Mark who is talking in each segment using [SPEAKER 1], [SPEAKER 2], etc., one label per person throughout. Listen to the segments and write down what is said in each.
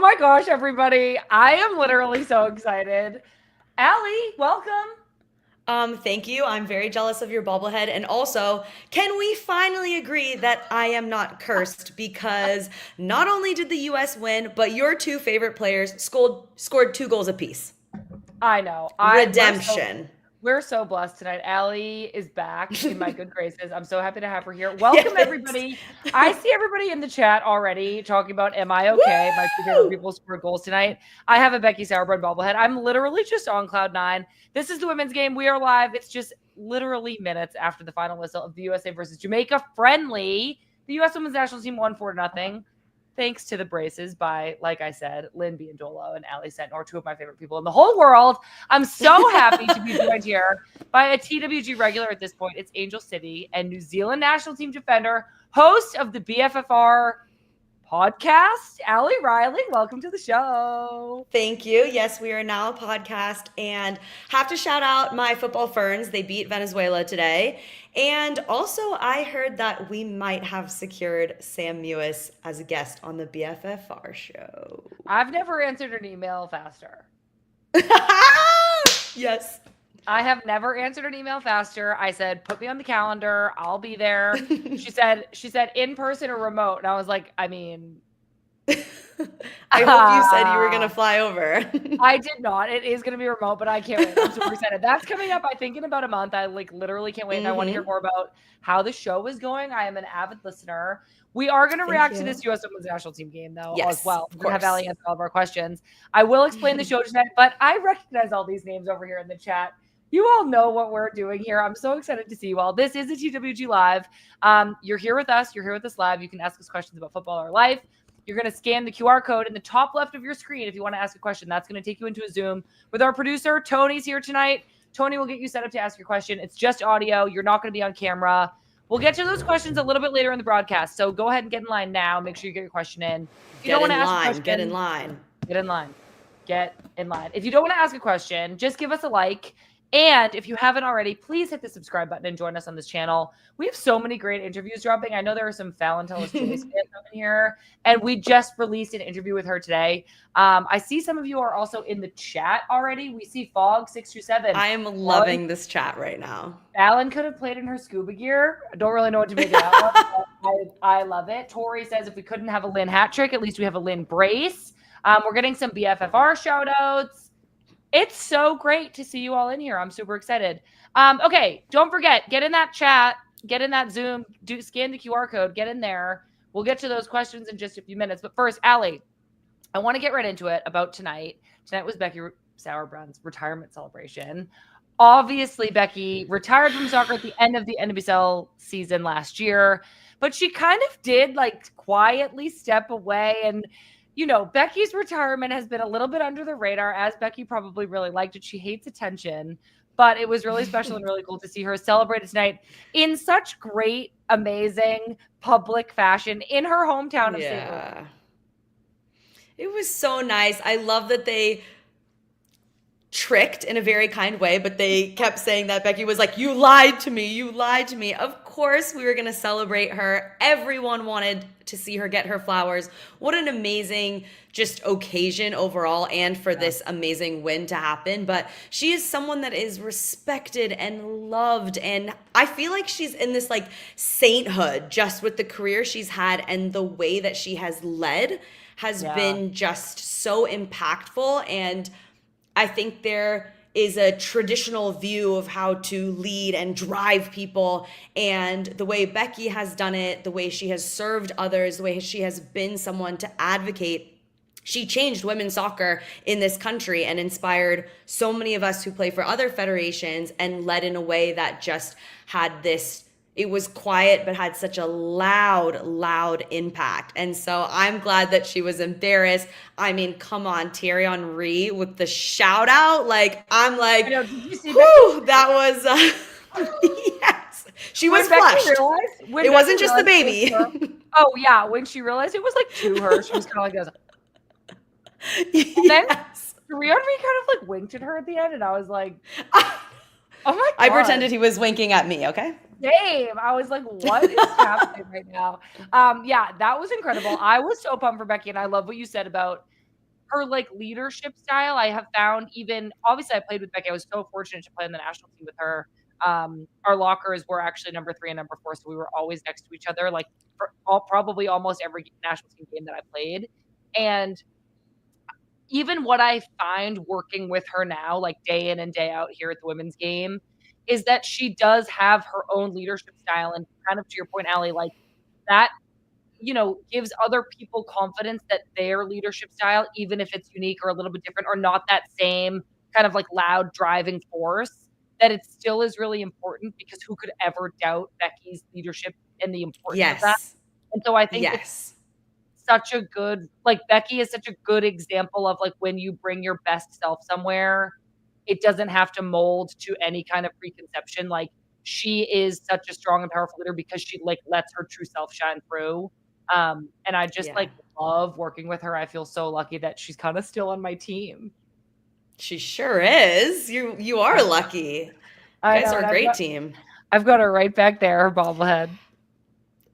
[SPEAKER 1] my gosh, everybody. I am literally so excited. Allie, welcome.
[SPEAKER 2] Thank you. I'm very jealous of your bobblehead. And also, can we finally agree that I am not cursed? Because not only did the US win, but your two favorite players scored 2 goals apiece.
[SPEAKER 1] I know.
[SPEAKER 2] Redemption.
[SPEAKER 1] We're so blessed tonight. Allie is back in my good graces. I'm so happy to have her here. Welcome,
[SPEAKER 2] Yes.
[SPEAKER 1] everybody. I see everybody in the chat already talking about, am I okay? My two favorite people scored goals tonight. I have a Becky Sauerbrunn bobblehead. I'm literally just on cloud nine. This is the women's game. We are live. It's just literally minutes after the final whistle of the USA versus Jamaica friendly. The U.S. women's national team won 4-0. Thanks to the braces by, like I said, Lynn Biondolo and Allie Sentnor, two of my favorite people in the whole world. I'm so happy to be joined here by a TWG regular at this point. It's Angel City and New Zealand national team defender, host of the BFFR podcast, Allie Riley. Welcome to the show.
[SPEAKER 2] Thank you. Yes, we are now a podcast and have to shout out my football ferns. They beat Venezuela today. And also, I heard that we might have secured Sam Mewis as a guest on the BFFR show.
[SPEAKER 1] I've never answered an email faster.
[SPEAKER 2] Yes.
[SPEAKER 1] I have never answered an email faster. I said, put me on the calendar. I'll be there. She said in person or remote. And I was like, I mean,
[SPEAKER 2] I hope you said you were going to fly over.
[SPEAKER 1] I did not. It is going to be remote, but I can't wait. I'm super excited. That's coming up, I think, in about a month. I literally can't wait. And I want to hear more about how the show is going. I am an avid listener. We are going to react to this U.S. Women's National Team game, though, as well. We're going to have Allie answer all of our questions. I will explain the show tonight, but I recognize all these names over here in the chat. You all know what we're doing here. I'm so excited to see you all. This is a TWG Live. You're here with us. You're here with us live. You can ask us questions about football or life. You're going to scan the QR code in the top left of your screen if you want to ask a question. That's going to take you into a Zoom with our producer. Tony's here tonight. Tony will get you set up to ask your question. It's just audio. You're not going to be on camera. We'll get to those questions a little bit later in the broadcast. So go ahead and get in line now. Make sure you get your question in. If you don't want to ask a question,
[SPEAKER 2] get in line.
[SPEAKER 1] Get in line. Get in line. If you don't want to ask a question, just give us a like. And if you haven't already, please hit the subscribe button and join us on this channel. We have so many great interviews dropping. I know there are some Fallon Tell Us Joyce fans in here, and we just released an interview with her today. I see some of you are also in the chat already. We see Fog627.
[SPEAKER 2] I am loving this chat right now.
[SPEAKER 1] Fallon could have played in her scuba gear. I don't really know what to make of that one. I love it. Tori says if we couldn't have a Lynn hat trick, at least we have a Lynn brace. We're getting some BFFR shout outs. It's so great to see you all in here. I'm super excited. Okay, don't forget, get in that chat, get in that Zoom, scan the QR code, get in there. We'll get to those questions in just a few minutes. But first, Allie, I want to get right into it about tonight. Tonight was Becky Sauerbrunn's retirement celebration. Obviously, Becky retired from soccer at the end of the NWSL season last year, but she kind of did quietly step away. And you know, Becky's retirement has been a little bit under the radar, as Becky probably really liked it. She hates attention, but it was really special and really cool to see her celebrate tonight in such great, amazing public fashion in her hometown of St. Louis.
[SPEAKER 2] It was so nice. I love that they tricked in a very kind way, but they kept saying that Becky was like, you lied to me. You lied to me. Of course we were going to celebrate her. Everyone wanted to see her get her flowers. What an amazing just occasion overall, and for this amazing win to happen. But she is someone that is respected and loved, and I feel like she's in this sainthood just with the career she's had, and the way that she has led has been just so impactful. And I think there is a traditional view of how to lead and drive people, and the way Becky has done it, the way she has served others, the way she has been someone to advocate. She changed women's soccer in this country and inspired so many of us who play for other federations, and led in a way that just had this, it was quiet, but had such a loud impact. And so I'm glad that she was embarrassed. I mean, come on, Thierry Henry with the shout out. I'm like,
[SPEAKER 1] I know, did you see
[SPEAKER 2] that was, yes. She was flushed. It wasn't just the baby.
[SPEAKER 1] Oh, yeah. When she realized it was to her, she was kind of like this.
[SPEAKER 2] Yes.
[SPEAKER 1] And then Thierry Henry kind of winked at her at the end, and I was like, oh my God.
[SPEAKER 2] I pretended he was winking at me, okay?
[SPEAKER 1] Same. I was like, what is happening right now? Yeah, that was incredible. I was so pumped for Becky, and I love what you said about her like leadership style, I have found even obviously I played with Becky. I was so fortunate to play on the national team with her. Our lockers were actually number 3 and number 4, so we were always next to each other, like for probably almost every national team game that I played. And even what I find working with her now, like day in and day out here at the women's game, is that she does have her own leadership style. And kind of to your point, Allie, like that, gives other people confidence that their leadership style, even if it's unique or a little bit different or not that same kind of like loud driving force, that it still is really important because who could ever doubt Becky's leadership and the importance of that?
[SPEAKER 2] Yes.
[SPEAKER 1] And so I think it's
[SPEAKER 2] Yes.
[SPEAKER 1] such a good like Becky is such a good example of like when you bring your best self somewhere, it doesn't have to mold to any kind of preconception. Like she is such a strong and powerful leader because she like lets her true self shine through. And I just
[SPEAKER 2] Yeah.
[SPEAKER 1] like love working with her. I feel so lucky that she's kind of still on my team.
[SPEAKER 2] She sure is. You are lucky. You
[SPEAKER 1] I
[SPEAKER 2] guys
[SPEAKER 1] know,
[SPEAKER 2] are a
[SPEAKER 1] and
[SPEAKER 2] great team.
[SPEAKER 1] I've got her right back there, her bobblehead.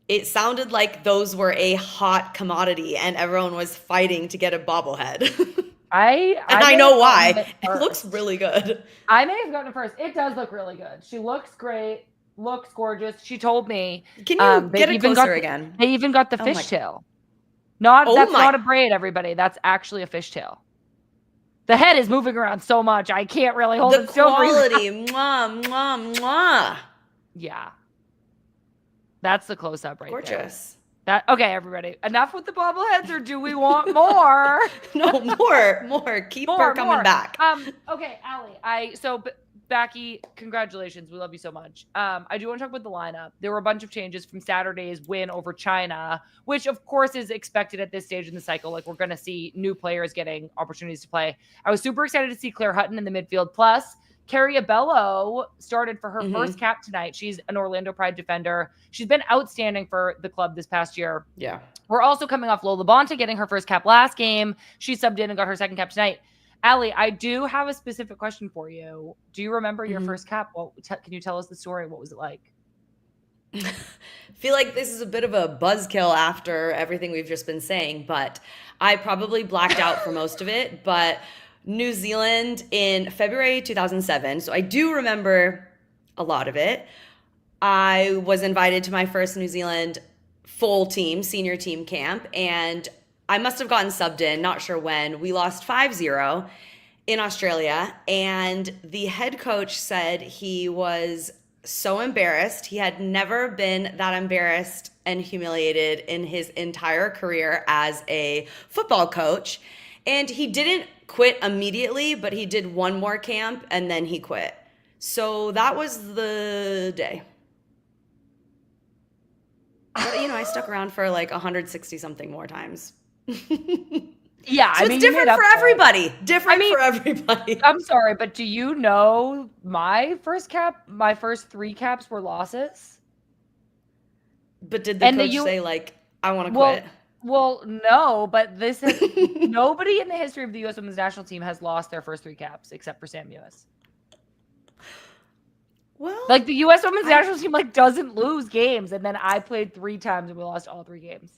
[SPEAKER 2] It sounded like those were a hot commodity and everyone was fighting to get a bobblehead.
[SPEAKER 1] I
[SPEAKER 2] I know why. It looks really good.
[SPEAKER 1] I may have gotten it first. It does look really good. She looks great, looks gorgeous. She told me.
[SPEAKER 2] Can you get it closer
[SPEAKER 1] got
[SPEAKER 2] again?
[SPEAKER 1] They even got the
[SPEAKER 2] Oh my-
[SPEAKER 1] fishtail.
[SPEAKER 2] Oh
[SPEAKER 1] That's
[SPEAKER 2] my-
[SPEAKER 1] not a braid, everybody. That's actually a fishtail. The head is moving around so much, I can't really hold
[SPEAKER 2] The
[SPEAKER 1] it still.
[SPEAKER 2] quality. Mwah, mwah, mwah.
[SPEAKER 1] Yeah. That's the close-up right there.
[SPEAKER 2] Gorgeous.
[SPEAKER 1] Okay, everybody. Enough with the bobbleheads, or do we want more?
[SPEAKER 2] No, more. Keep her coming back.
[SPEAKER 1] Okay, Allie. Becky, congratulations. We love you so much. I do want to talk about the lineup. There were a bunch of changes from Saturday's win over China, which of course is expected at this stage in the cycle. Like we're going to see new players getting opportunities to play. I was super excited to see Claire Hutton in the midfield. Plus, Carrie Abello started for her first cap tonight. She's an Orlando Pride defender. She's been outstanding for the club this past year.
[SPEAKER 2] Yeah.
[SPEAKER 1] We're also coming off Lola Bonta getting her first cap last game. She subbed in and got her second cap tonight. Allie, I do have a specific question for you. Do you remember your first cap? Well, can you tell us the story? What was it like?
[SPEAKER 2] I feel like this is a bit of a buzzkill after everything we've just been saying, but I probably blacked out for most of it. But New Zealand in February 2007, so I do remember a lot of it. I was invited to my first New Zealand full team, senior team camp, and I must have gotten subbed in, not sure when. We lost 5-0 in Australia, and the head coach said he was so embarrassed. He had never been that embarrassed and humiliated in his entire career as a football coach. And he didn't quit immediately, but he did one more camp and then he quit. So that was the day. But, I stuck around for like 160 something more times.
[SPEAKER 1] Yeah,
[SPEAKER 2] so it's different for everybody. For everybody.
[SPEAKER 1] I'm sorry, but do you know my first 3 caps were losses?
[SPEAKER 2] But did the coach say like, I want to quit?
[SPEAKER 1] Well, no, but nobody in the history of the U.S. Women's National Team has lost their first 3 caps except for Sam Mewis.
[SPEAKER 2] Well,
[SPEAKER 1] like the U.S. Women's National Team doesn't lose games, and then I played 3 times and we lost all 3 games.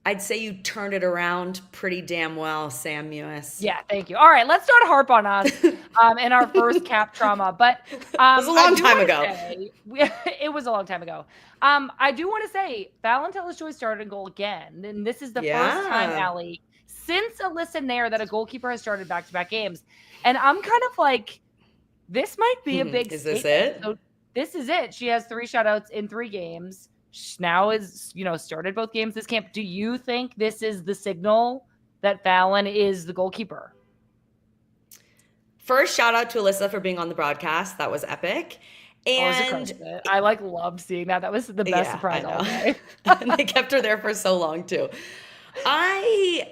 [SPEAKER 2] I'd say you turned it around pretty damn well, Sam Mewis.
[SPEAKER 1] Yeah, thank you. All right, let's not harp on us in our first cap trauma. But
[SPEAKER 2] it was a long time ago.
[SPEAKER 1] It was a long time ago. I do want to say Fallon Tellis-Joy started a goal again. And this is the first time, Allie, since Alyssa Nair that a goalkeeper has started back-to-back games. And I'm kind of like, this might be a big
[SPEAKER 2] Is this it?
[SPEAKER 1] So this is it. She has 3 shutouts in 3 games. Now is, started both games this camp. Do you think this is the signal that Fallon is the goalkeeper?
[SPEAKER 2] First, shout out to Alyssa for being on the broadcast. That was epic. And
[SPEAKER 1] I loved seeing that. That was the best surprise all day.
[SPEAKER 2] And they kept her there for so long too. I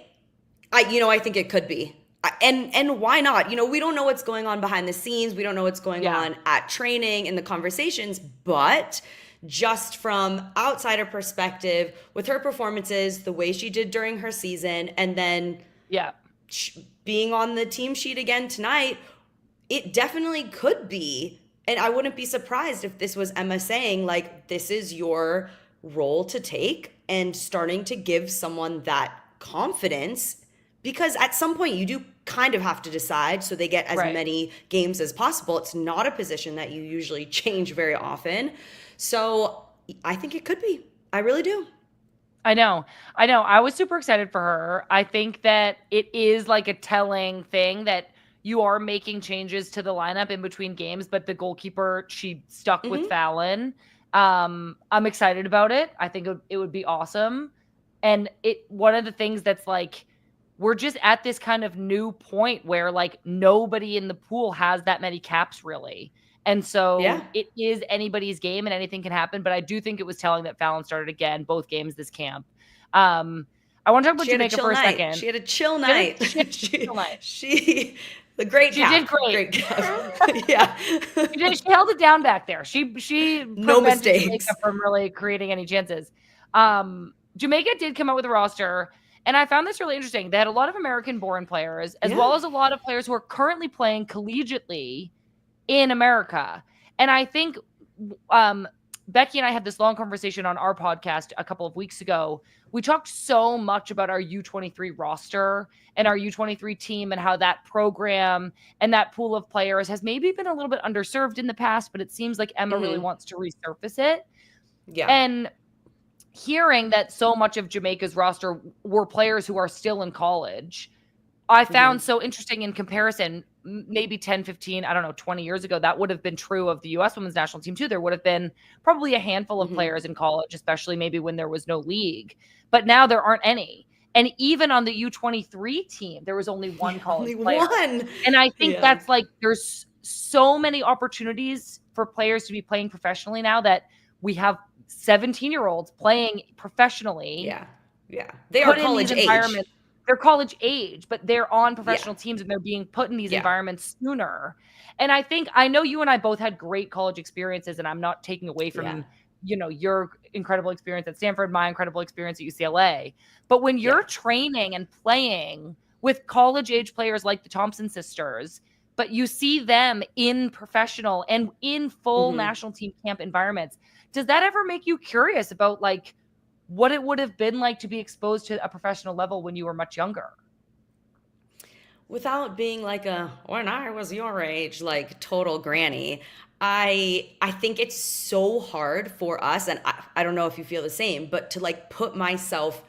[SPEAKER 2] think it could be. And why not? We don't know what's going on behind the scenes. We don't know what's going on at training and the conversations, but just from outsider perspective, with her performances, the way she did during her season, and then being on the team sheet again tonight, it definitely could be. And I wouldn't be surprised if this was Emma saying, like, this is your role to take, and starting to give someone that confidence because at some point you do kind of have to decide, so they get as
[SPEAKER 1] Right.
[SPEAKER 2] many games as possible. It's not a position that you usually change very often. So I think it could be. I really do.
[SPEAKER 1] I know. I was super excited for her. I think that it is like a telling thing that you are making changes to the lineup in between games, but the goalkeeper, she stuck with
[SPEAKER 2] Hmm.
[SPEAKER 1] Fallon. I'm excited about it. I think it would be awesome. And one of the things that's like, we're just at this kind of new point where like nobody in the pool has that many caps really. And so
[SPEAKER 2] Yeah.
[SPEAKER 1] it is anybody's game and anything can happen. But I do think it was telling that Fallon started again both games this camp. I want to talk about
[SPEAKER 2] She had a
[SPEAKER 1] Jamaica
[SPEAKER 2] chill
[SPEAKER 1] for a
[SPEAKER 2] night.
[SPEAKER 1] second.
[SPEAKER 2] She had a chill
[SPEAKER 1] She had a
[SPEAKER 2] night.
[SPEAKER 1] chill night.
[SPEAKER 2] The great
[SPEAKER 1] She did
[SPEAKER 2] cap.
[SPEAKER 1] great.
[SPEAKER 2] Great cap. Yeah.
[SPEAKER 1] She held it down back there. She
[SPEAKER 2] No
[SPEAKER 1] prevented
[SPEAKER 2] mistakes.
[SPEAKER 1] Jamaica from really creating any chances. Jamaica did come out with a roster, and I found this really interesting. They had a lot of American-born players, as well as a lot of players who are currently playing collegiately in America. And I think Becky and I had this long conversation on our podcast a couple of weeks ago. We talked so much about our U23 roster and our U23 team and how that program and that pool of players has maybe been a little bit underserved in the past, but it seems like Emma really wants to resurface it.
[SPEAKER 2] Yeah.
[SPEAKER 1] And hearing that so much of Jamaica's roster were players who are still in college, I found so interesting in comparison. Maybe 10, 15, I don't know, 20 years ago, that would have been true of the U.S. women's national team too. There would have been probably a handful of players in college, especially maybe when there was no league. But now there aren't any. And even on the U23 team, there was only one college player.
[SPEAKER 2] One.
[SPEAKER 1] And I think that's like, there's so many opportunities for players to be playing professionally now that we have 17-year-olds playing professionally.
[SPEAKER 2] Yeah. Yeah. They are college age.
[SPEAKER 1] They're college age, but they're on professional teams and they're being put in these environments sooner. And I know you and I both had great college experiences, and I'm not taking away from, your incredible experience at Stanford, my incredible experience at UCLA. But when you're training and playing with college age players like the Thompson sisters, but you see them in professional and in full national team camp environments, does that ever make you curious about like what it would have been like to be exposed to a professional level when you were much younger?
[SPEAKER 2] Without being like when I was your age, like total granny, I think it's so hard for us, and I don't know if you feel the same, but to like put myself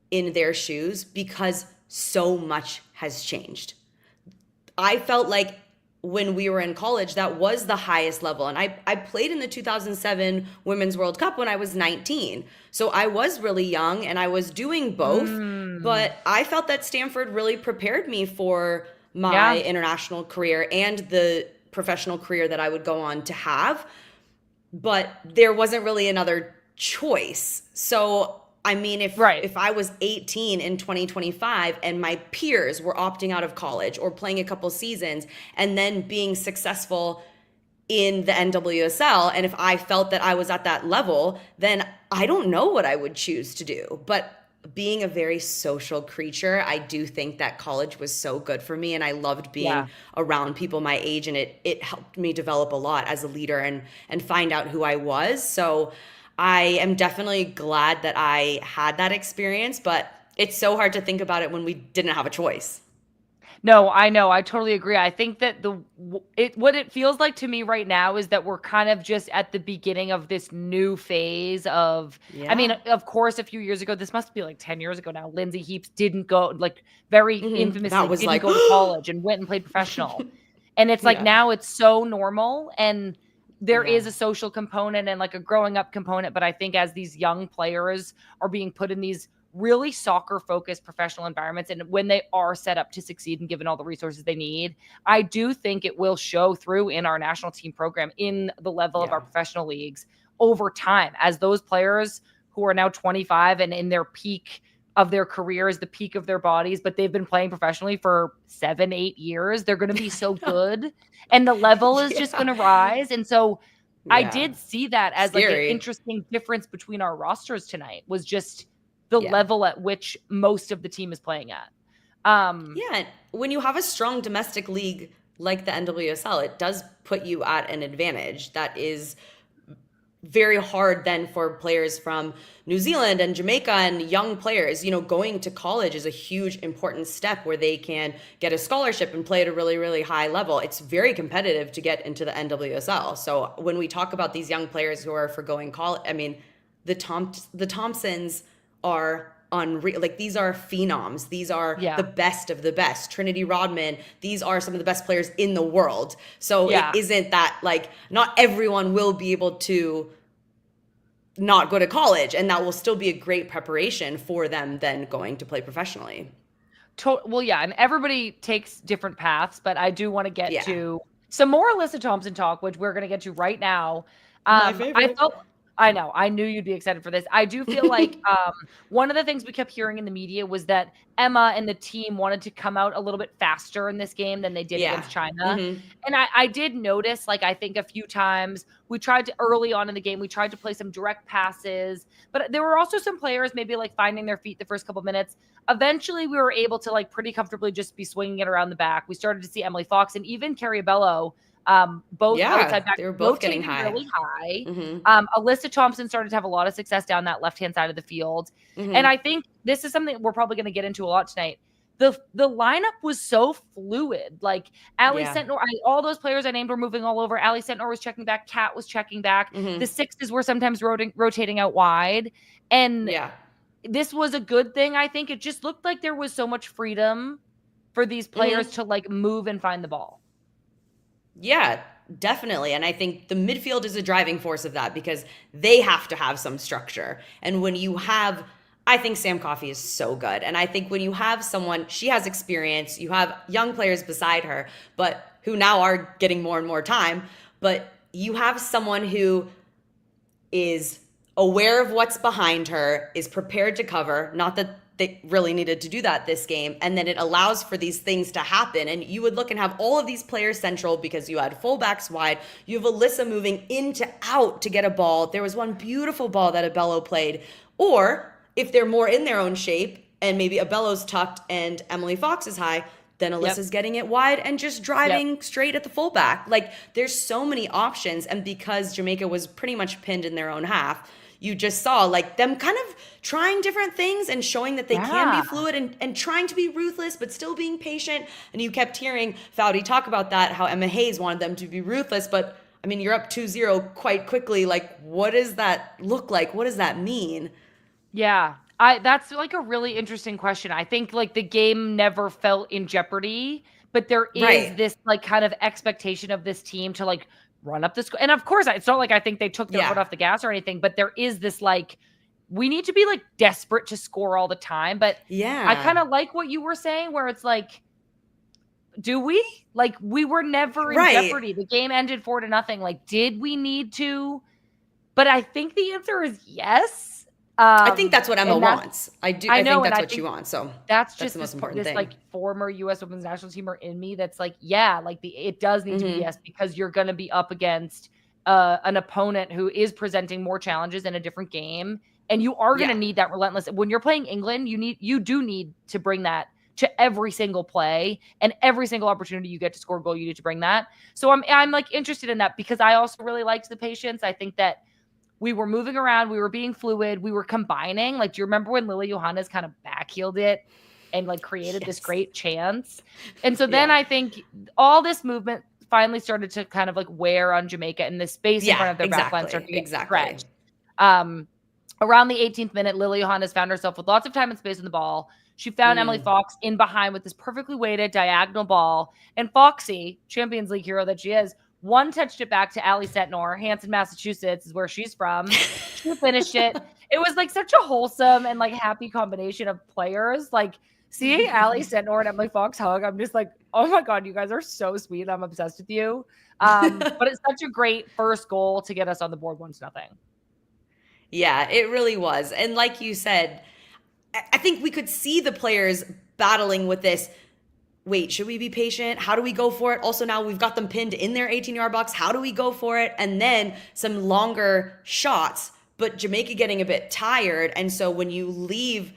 [SPEAKER 2] in their shoes because so much has changed. I felt like when we were in college, that was the highest level. And I played in the 2007 Women's World Cup when I was 19. So I was really young and I was doing both. But I felt that Stanford really prepared me for my international career and the professional career that I would go on to have. But there wasn't really another choice. So I mean, if I was 18 in 2025 and my peers were opting out of college or playing a couple seasons and then being successful in the NWSL, and if I felt that I was at that level, then I don't know what I would choose to do. But being a very social creature, I do think that college was so good for me, and I loved being around people my age, and it helped me develop a lot as a leader and find out who I was. So I am definitely glad that I had that experience, but it's so hard to think about it when we didn't have a choice.
[SPEAKER 1] No, I know. I totally agree. I think that what it feels like to me right now is that we're kind of just at the beginning of this new phase of, I mean, of course, a few years ago, this must be like 10 years ago now, Lindsay Heaps didn't go, like very infamously didn't go to college and went and played professional. And it's like now it's so normal, and there is a social component and like a growing up component. But I think as these young players are being put in these really soccer focused professional environments, and when they are set up to succeed and given all the resources they need, I do think it will show through in our national team program, in the level of our professional leagues over time, as those players who are now 25 and in their peak of their careers, the peak of their bodies, but they've been playing professionally for 7-8 years. They're going to be so good, and the level is just going to rise. And so I did see that as like an interesting difference between our rosters tonight, was just the level at which most of the team is playing at.
[SPEAKER 2] When you have a strong domestic league like the NWSL, it does put you at an advantage that is very hard then for players from New Zealand and Jamaica and young players. Going to college is a huge important step where they can get a scholarship and play at a really, really high level. It's very competitive to get into the NWSL. So when we talk about these young players who are forgoing college, I mean, the Thompsons are unreal. Like, these are phenoms. These are the best of the best. Trinity Rodman, these are some of the best players in the world. So it isn't that, like, not everyone will be able to not go to college, and that will still be a great preparation for them then going to play professionally.
[SPEAKER 1] Well, yeah, and everybody takes different paths, but I do want to get to some more Alyssa Thompson talk, which we're going to get to right now.
[SPEAKER 2] My favorite.
[SPEAKER 1] I know. I knew you'd be excited for this. I do feel like one of the things we kept hearing in the media was that Emma and the team wanted to come out a little bit faster in this game than they did against China.
[SPEAKER 2] Mm-hmm.
[SPEAKER 1] And I did notice, like, I think a few times we tried to, early on in the game, we tried to play some direct passes, but there were also some players maybe like finding their feet the first couple minutes. Eventually we were able to like pretty comfortably just be swinging it around the back. We started to see Emily Fox and even Carrie Bello, both outside back,
[SPEAKER 2] they were both getting high.
[SPEAKER 1] really high.
[SPEAKER 2] Mm-hmm.
[SPEAKER 1] Alyssa Thompson started to have a lot of success down that left-hand side of the field.
[SPEAKER 2] Mm-hmm.
[SPEAKER 1] And I think this is something we're probably going to get into a lot tonight. The lineup was so fluid. Like, Ali Sentnor, all those players I named were moving all over. Ali Sentnor was checking back. Kat was checking back.
[SPEAKER 2] Mm-hmm.
[SPEAKER 1] The sixes were sometimes rotating out wide. And this was a good thing, I think. It just looked like there was so much freedom for these players to like move and find the ball.
[SPEAKER 2] Yeah, definitely. And I think the midfield is a driving force of that because they have to have some structure. And when you have, I think Sam Coffey is so good. And I think when you have someone, she has experience, you have young players beside her, but who now are getting more and more time, but you have someone who is aware of what's behind her, is prepared to cover, not that they really needed to do that this game. And then it allows for these things to happen. And you would look and have all of these players central because you had fullbacks wide. You have Alyssa moving in to out to get a ball. There was one beautiful ball that Abello played. Or if they're more in their own shape and maybe Abello's tucked and Emily Fox is high, then Alyssa's getting it wide and just driving straight at the fullback. Like, there's so many options. And because Jamaica was pretty much pinned in their own half, you just saw like them kind of trying different things and showing that they can be fluid and trying to be ruthless, but still being patient. And you kept hearing Foudy talk about that, how Emma Hayes wanted them to be ruthless. But I mean, you're up 2-0 quite quickly. Like, what does that look like? What does that mean?
[SPEAKER 1] Yeah, that's like a really interesting question. I think like the game never felt in jeopardy, but there is this like kind of expectation of this team to like run up the score. And of course, it's not like I think they took their foot off the gas or anything, but there is this like, we need to be like desperate to score all the time. But I kind of like what you were saying where it's like, do we? Like, we were never in jeopardy. The game ended 4-0. Like, did we need to? But I think the answer is yes.
[SPEAKER 2] I think that's what Emma wants. I think that's what she wants. So
[SPEAKER 1] that's just
[SPEAKER 2] the most important thing.
[SPEAKER 1] Like former U.S. women's national teamer in me that's like, like it does need to be yes, because you're going to be up against an opponent who is presenting more challenges in a different game, and you are going to need that relentless. When you're playing England, you do need to bring that to every single play and every single opportunity you get to score a goal. You need to bring that. So I'm like interested in that because I also really liked the patience. I think that we were moving around. We were being fluid. We were combining. Like, do you remember when Lily Johannes kind of backheeled it and like created this great chance? And so then I think all this movement finally started to kind of like wear on Jamaica, and the space in front of their backline started to get stretched. Around the 18th minute, Lily Johannes found herself with lots of time and space on the ball. She found Emily Fox in behind with this perfectly weighted diagonal ball. And Foxy, Champions League hero that she is, one-touched it back to Ali Sentnor. Hanson, Massachusetts is where she's from. She finished it. It was like such a wholesome and like happy combination of players. Like, seeing Ali Sentnor and Emily Fox hug, I'm just like, oh my God, you guys are so sweet. I'm obsessed with you. But it's such a great first goal to get us on the board 1-0.
[SPEAKER 2] Yeah, it really was. And like you said, I think we could see the players battling with this. Wait, should we be patient? How do we go for it? Also, now we've got them pinned in their 18-yard box. How do we go for it? And then some longer shots, but Jamaica getting a bit tired. And so when you leave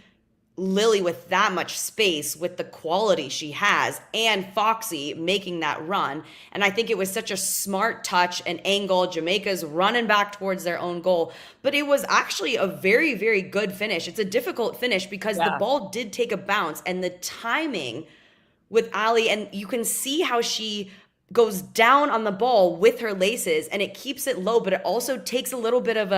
[SPEAKER 2] Lily with that much space, with the quality she has, and Foxy making that run. And I think it was such a smart touch and angle. Jamaica's running back towards their own goal, but it was actually a very, very good finish. It's a difficult finish because the
[SPEAKER 1] Yeah.
[SPEAKER 2] ball did take a bounce, and the timing with Ali, and you can see how she goes down on the ball with her laces and it keeps it low, but it also takes a little bit of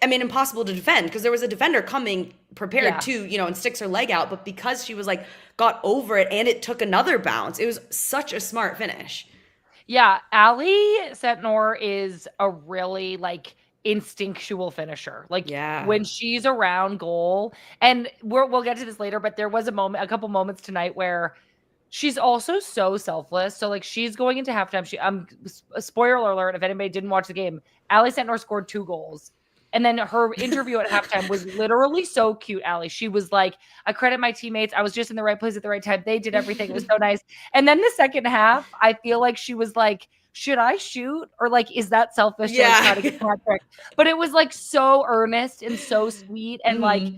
[SPEAKER 2] impossible to defend because there was a defender coming prepared
[SPEAKER 1] Yeah.
[SPEAKER 2] to, and sticks her leg out. But because she was like, got over it and it took another bounce, it was such a smart finish.
[SPEAKER 1] Yeah. Ali Sentnor is a really like instinctual finisher. Like
[SPEAKER 2] Yeah.
[SPEAKER 1] when she's around goal, and we'll get to this later, but there was a couple moments tonight where she's also so selfless. So like she's going into halftime. Spoiler alert, if anybody didn't watch the game, Ali Sentnor scored 2 goals. And then her interview at halftime was literally so cute, Ali. She was like, I credit my teammates. I was just in the right place at the right time. They did everything. It was so nice. And then the second half, I feel like she was like, should I shoot? Or like, is that selfish to like try to get that trick? But it was like so earnest and so sweet. And like,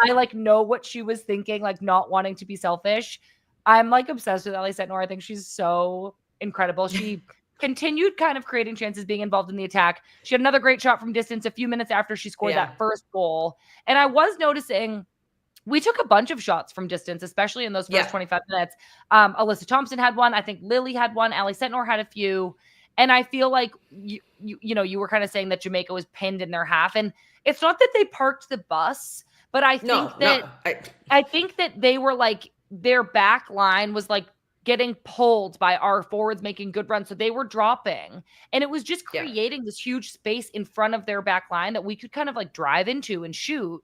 [SPEAKER 1] I like know what she was thinking, like not wanting to be selfish. I'm like obsessed with Ali Sentnor. I think she's so incredible. She continued kind of creating chances, being involved in the attack. She had another great shot from distance a few minutes after she scored that first goal. And I was noticing we took a bunch of shots from distance, especially in those first 25 minutes. Alyssa Thompson had one. I think Lily had one. Ali Sentnor had a few. And I feel like, you were kind of saying that Jamaica was pinned in their half. And it's not that they parked the bus, but I think I think that they were like, their back line was like getting pulled by our forwards making good runs. So they were dropping, and it was just creating this huge space in front of their back line that we could kind of like drive into and shoot.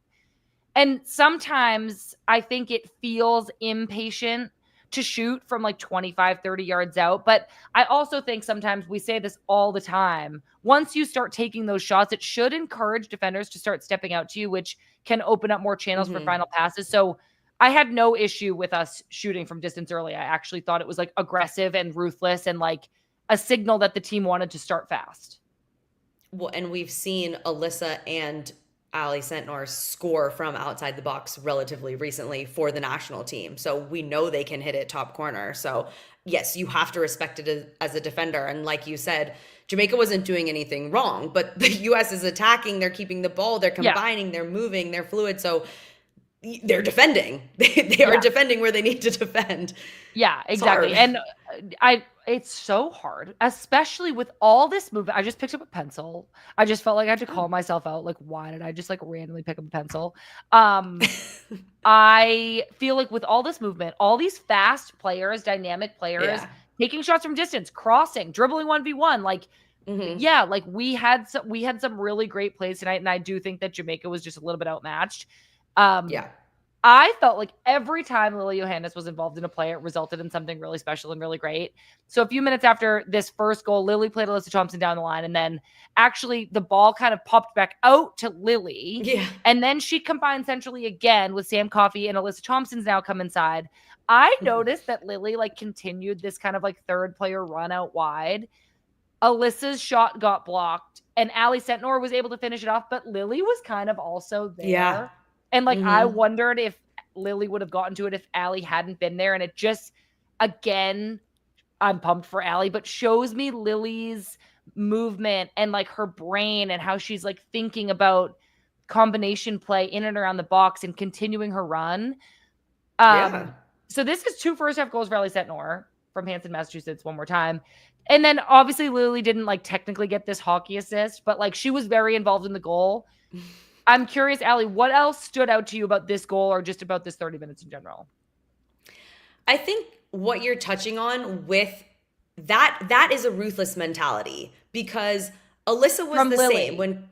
[SPEAKER 1] And sometimes I think it feels impatient to shoot from like 25, 30 yards out. But I also think sometimes, we say this all the time, once you start taking those shots, it should encourage defenders to start stepping out to you, which can open up more channels for final passes. So I had no issue with us shooting from distance early. I actually thought it was like aggressive and ruthless and like a signal that the team wanted to start fast.
[SPEAKER 2] Well, and we've seen Alyssa and Ali Sentnor score from outside the box relatively recently for the national team. So we know they can hit it top corner. So yes, you have to respect it as a defender. And like you said, Jamaica wasn't doing anything wrong, but the US is attacking. They're keeping the ball. They're combining. They're moving. They're fluid. So they're defending. They are defending where they need to defend.
[SPEAKER 1] Yeah, exactly. And it's so hard, especially with all this movement. I just picked up a pencil. I just felt like I had to call myself out. Like, why did I just like randomly pick up a pencil? I feel like with all this movement, all these fast players, dynamic players, taking shots from distance, crossing, dribbling 1v1, like, like we had some really great plays tonight. And I do think that Jamaica was just a little bit outmatched. I felt like every time Lily Johannes was involved in a play, it resulted in something really special and really great. So a few minutes after this first goal, Lily played Alyssa Thompson down the line, and then actually the ball kind of popped back out to Lily.
[SPEAKER 2] Yeah.
[SPEAKER 1] And then she combined centrally again with Sam Coffey, and Alyssa Thompson's now come inside. I noticed that Lily like continued this kind of like third player run out wide. Alyssa's shot got blocked, and Ali Sentnor was able to finish it off, but Lily was kind of also there.
[SPEAKER 2] Yeah.
[SPEAKER 1] And like, I wondered if Lily would have gotten to it if Ali hadn't been there. And it just, again, I'm pumped for Ali, but shows me Lily's movement and like her brain and how she's like thinking about combination play in and around the box and continuing her run. So this is 2 first half goals for Ali Sentnor from Hanson, Massachusetts, one more time. And then obviously Lily didn't like technically get this hockey assist, but like she was very involved in the goal. I'm curious, Ali, what else stood out to you about this goal or just about this 30 minutes in general?
[SPEAKER 2] I think what you're touching on with that is a ruthless mentality, because Alyssa was
[SPEAKER 1] From
[SPEAKER 2] the
[SPEAKER 1] Lily.
[SPEAKER 2] same when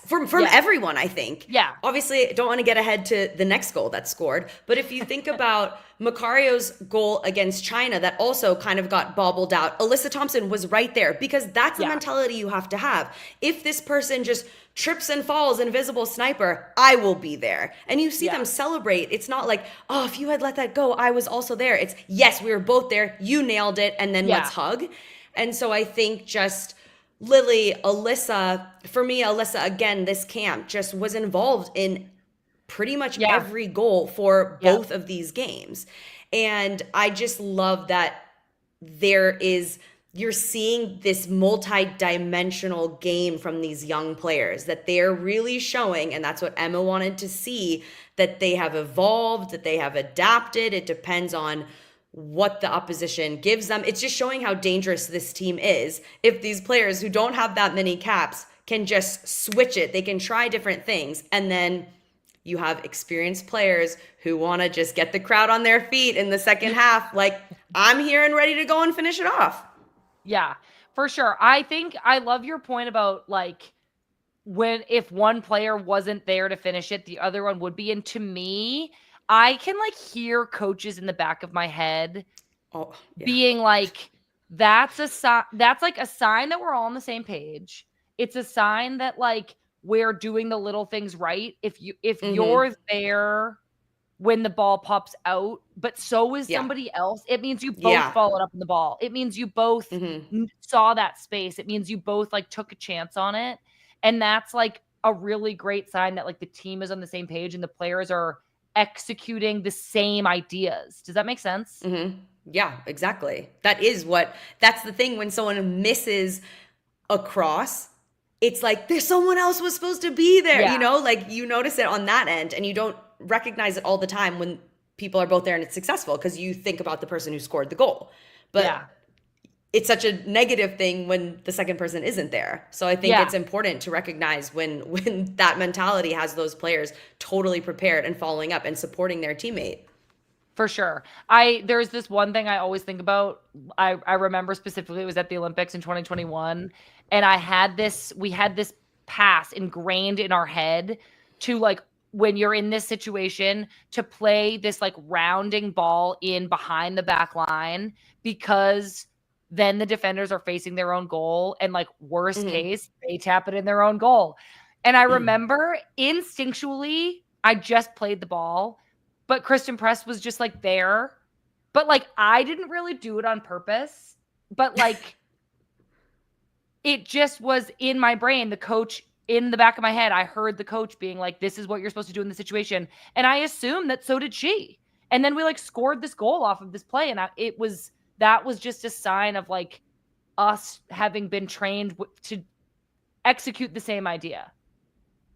[SPEAKER 2] from everyone, I think.
[SPEAKER 1] Yeah.
[SPEAKER 2] Obviously, I don't want to get ahead to the next goal that's scored, but if you think about Macario's goal against China that also kind of got bobbled out, Alyssa Thompson was right there, because that's the mentality you have to have. If this person just trips and falls, invisible sniper, I will be there. And you see them celebrate. It's not like, oh, if you had let that go, I was also there. It's, yes, we were both there. You nailed it. And then let's hug. And so I think just Lily, Alyssa, for me, Alyssa, again, this camp just was involved in pretty much
[SPEAKER 1] Yeah.
[SPEAKER 2] every goal for
[SPEAKER 1] Yeah.
[SPEAKER 2] both of these games. And I just love that you're seeing this multi-dimensional game from these young players that they're really showing, and that's what Emma wanted to see, that they have evolved, that they have adapted. It depends on what the opposition gives them. It's just showing how dangerous this team is. If these players who don't have that many caps can just switch it, they can try different things, and then you have experienced players who want to just get the crowd on their feet in the second half. Like, I'm here and ready to go and finish it off.
[SPEAKER 1] Yeah, for sure. I think I love your point about like if one player wasn't there to finish it, the other one would be. And to me, I can like hear coaches in the back of my head being like, that's like a sign that we're all on the same page. It's a sign that like we're doing the little things right. If you're there when the ball pops out, but so is somebody else, it means you both followed up on the ball. It means you both saw that space. It means you both like took a chance on it. And that's like a really great sign that like the team is on the same page and the players are executing the same ideas. Does that make sense?
[SPEAKER 2] Yeah, exactly. That's the thing when someone misses a cross, it's like there's someone else was supposed to be there, you know, like you notice it on that end and you don't recognize it all the time when people are both there and it's successful because you think about the person who scored the goal. But it's such a negative thing when the second person isn't there. So I think it's important to recognize when that mentality has those players totally prepared and following up and supporting their teammate.
[SPEAKER 1] For sure. There's this one thing I always think about. I remember specifically it was at the Olympics in 2021. And we had this pass ingrained in our head to like, when you're in this situation, to play this like rounding ball in behind the back line, because then the defenders are facing their own goal. And like worst case, they tap it in their own goal. And I remember instinctually, I just played the ball, but Kristen Press was just like there. But like, I didn't really do it on purpose, but like, it just was in my brain. The coach in the back of my head, I heard the coach being like, this is what you're supposed to do in the situation. And I assumed that so did she. And then we like scored this goal off of this play. And that was just a sign of like us having been trained to execute the same idea.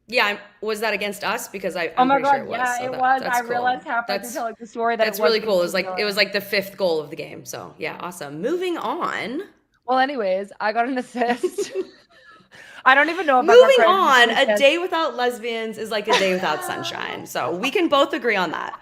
[SPEAKER 2] Yeah, was that against us? Because I'm
[SPEAKER 1] oh my
[SPEAKER 2] pretty
[SPEAKER 1] God,
[SPEAKER 2] sure it was.
[SPEAKER 1] Yeah,
[SPEAKER 2] so
[SPEAKER 1] it was. I
[SPEAKER 2] cool.
[SPEAKER 1] realized halfway through telling the story that
[SPEAKER 2] that's really cool. It was like the 5th goal of the game. So yeah, awesome. Moving on.
[SPEAKER 1] Well, anyways, I got an assist. I don't even know if
[SPEAKER 2] moving on. A day without lesbians is like a day without sunshine. So we can both agree on that.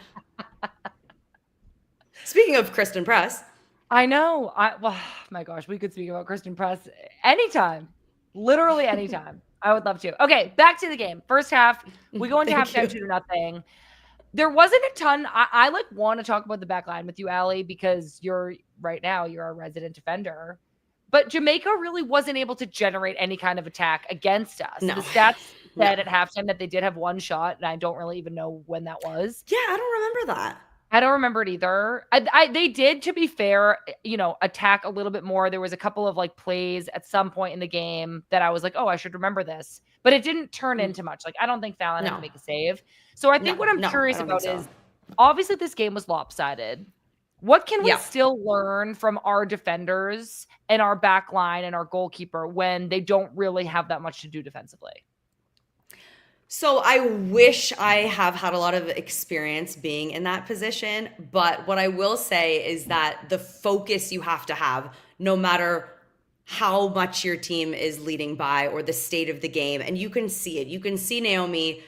[SPEAKER 2] Speaking of Kristen Press.
[SPEAKER 1] I know. Well, my gosh, we could speak about Kristen Press anytime. Literally anytime. I would love to. Okay, back to the game. First half, we go into halftime 2-0. There wasn't a ton. I like want to talk about the back line with you, Allie, because you're a resident defender. But Jamaica really wasn't able to generate any kind of attack against us.
[SPEAKER 2] No.
[SPEAKER 1] The stats said at halftime that they did have one shot, and I don't really even know when that was.
[SPEAKER 2] Yeah, I don't remember that.
[SPEAKER 1] I don't remember it either. They did, to be fair, attack a little bit more. There was a couple of like plays at some point in the game that I was like, oh, I should remember this. But it didn't turn into much. Like, I don't think Fallon had to make a save. So I think what I'm curious about is, obviously this game was lopsided. What can we still learn from our defenders and our back line and our goalkeeper when they don't really have that much to do defensively?
[SPEAKER 2] So I wish I have had a lot of experience being in that position, but what I will say is that the focus you have to have, no matter how much your team is leading by or the state of the game, and you can see it. You can see Naomi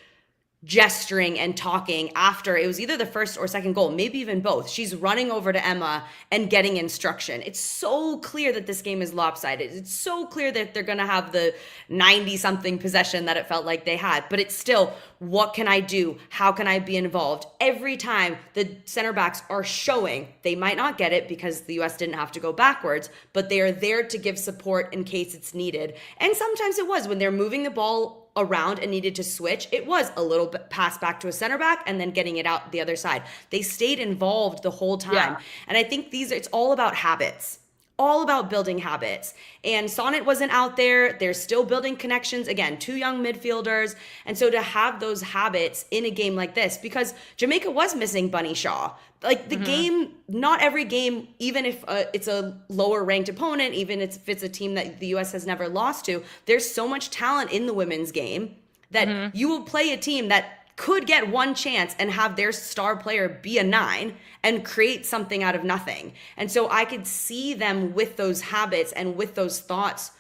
[SPEAKER 2] gesturing and talking after it was either the first or second goal, maybe even both. She's running over to Emma and getting instruction. It's so clear that this game is lopsided. It's so clear that they're going to have the 90-something possession that it felt like they had. But it's still, what can I do? How can I be involved? Every time the center backs are showing, they might not get it because the U.S. didn't have to go backwards, but they are there to give support in case it's needed. And sometimes it was when they're moving the ball around and needed to switch, it was a little bit pass back to a center back and then getting it out the other side. They stayed involved the whole time. And I think it's all about habits. all about building habits. And Sonnet wasn't out there. They're still building connections. Again, 2 young midfielders. And so to have those habits in a game like this, because Jamaica was missing Bunny Shaw. Like the game, not every game, even if it's a lower ranked opponent, even if it's a team that the US has never lost to, there's so much talent in the women's game that you will play a team that could get one chance and have their star player be a 9 and create something out of nothing. And so I could see them with those habits and with those thoughts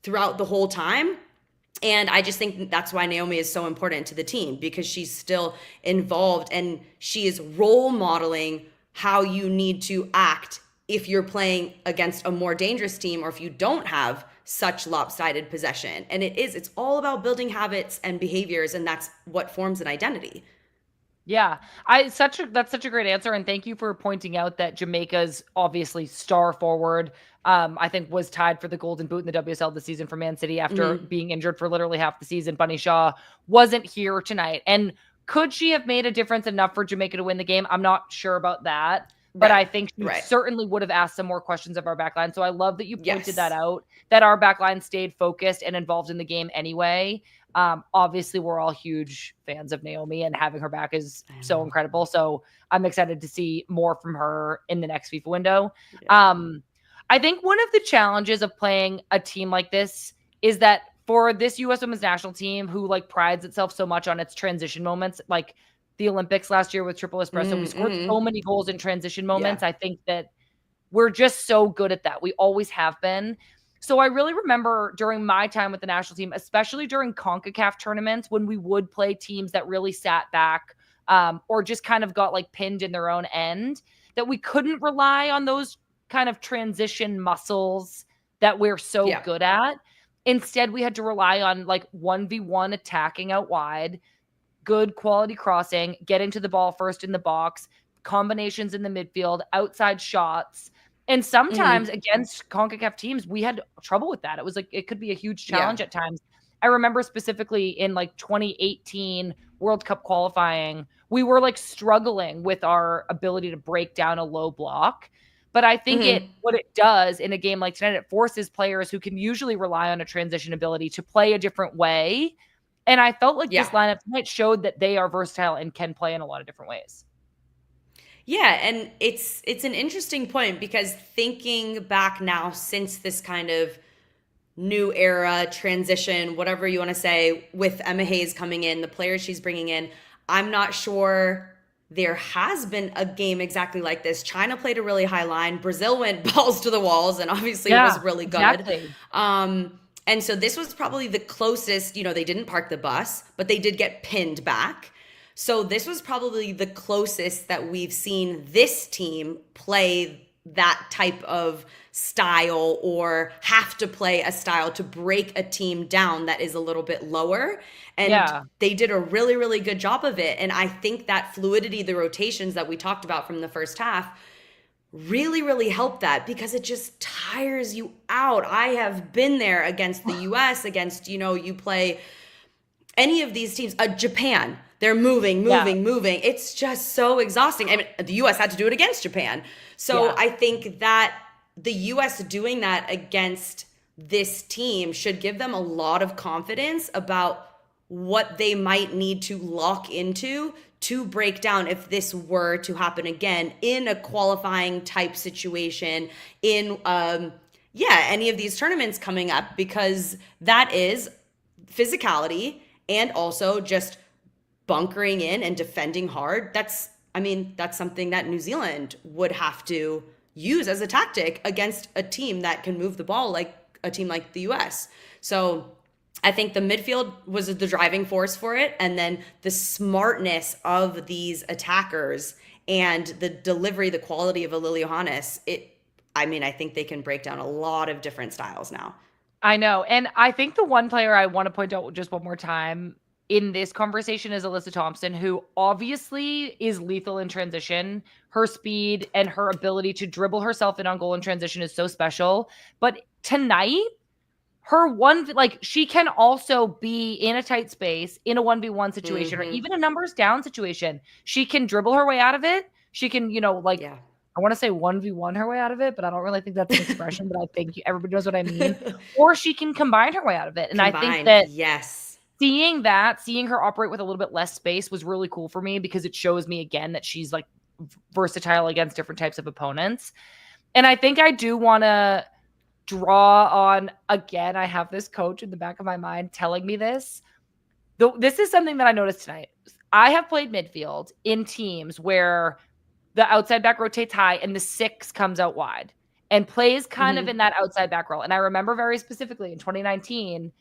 [SPEAKER 2] throughout the whole time. And I just think that's why Naomi is so important to the team, because she's still involved and she is role modeling how you need to act if you're playing against a more dangerous team or if you don't have such lopsided possession. And it's all about building habits and behaviors, and that's what forms an identity.
[SPEAKER 1] Yeah, that's such a great answer, and thank you for pointing out that Jamaica's obviously star forward, I think, was tied for the Golden Boot in the WSL this season for Man City after being injured for literally half the season. Bunny Shaw wasn't here tonight, and could she have made a difference enough for Jamaica to win the game? I'm not sure about that. But I think she certainly would have asked some more questions of our backline. So I love that you pointed that out, that our backline stayed focused and involved in the game anyway. Obviously, we're all huge fans of Naomi, and having her back is so incredible. So I'm excited to see more from her in the next FIFA window. I think one of the challenges of playing a team like this is that for this U.S. women's national team, who like prides itself so much on its transition moments, like the Olympics last year with Triple Espresso, we scored so many goals in transition moments. I think that we're just so good at that. We always have been. So I really remember during my time with the national team, especially during CONCACAF tournaments, when we would play teams that really sat back or just kind of got like pinned in their own end, that we couldn't rely on those kind of transition muscles that we're so good at. Instead, we had to rely on like 1v1 attacking out wide, good quality crossing, getting to the ball first in the box, combinations in the midfield, outside shots. And sometimes against CONCACAF teams, we had trouble with that. It was like, it could be a huge challenge at times. I remember specifically in like 2018 World Cup qualifying, we were like struggling with our ability to break down a low block. But I think what it does in a game like tonight, it forces players who can usually rely on a transition ability to play a different way. And I felt like this lineup tonight showed that they are versatile and can play in a lot of different ways.
[SPEAKER 2] Yeah, and it's an interesting point, because thinking back now, since this kind of new era, transition, whatever you want to say, with Emma Hayes coming in, the players she's bringing in, I'm not sure there has been a game exactly like this. China played a really high line. Brazil went balls to the walls, and obviously it was really good.
[SPEAKER 1] Exactly.
[SPEAKER 2] And so this was probably the closest, they didn't park the bus, but they did get pinned back. So this was probably the closest that we've seen this team play that type of style, or have to play a style to break a team down that is a little bit lower. And they did a really, really good job of it. And I think that fluidity, the rotations that we talked about from the first half, really, really helped that, because it just tires you out. I have been there against the US, against, you play any of these teams, Japan, they're moving. It's just so exhausting. I mean, the US had to do it against Japan. So I think that the US doing that against this team should give them a lot of confidence about what they might need to lock into to break down if this were to happen again in a qualifying type situation in any of these tournaments coming up, because that is physicality and also just bunkering in and defending hard. That's something that New Zealand would have to use as a tactic against a team that can move the ball like a team like the US. So I think the midfield was the driving force for it. And then the smartness of these attackers and the delivery, the quality of a Lily Johannes, I think they can break down a lot of different styles now.
[SPEAKER 1] I know. And I think the one player I want to point out just one more time in this conversation is Alyssa Thompson, who obviously is lethal in transition. Her speed and her ability to dribble herself in on goal in transition is so special. But tonight, she can also be in a tight space in a 1v1 situation or even a numbers down situation. She can dribble her way out of it. She can, I want to say 1v1 her way out of it, but I don't really think that's an expression, but I think everybody knows what I mean. Or she can combine her way out of it. And I think that
[SPEAKER 2] yes.
[SPEAKER 1] seeing her operate with a little bit less space was really cool for me because it shows me again that she's like versatile against different types of opponents. And I think I do want to draw on, again, I have this coach in the back of my mind telling me this. This is something that I noticed tonight. I have played midfield in teams where the outside back rotates high and the 6 comes out wide and plays kind of in that outside back role. And I remember very specifically in 2019,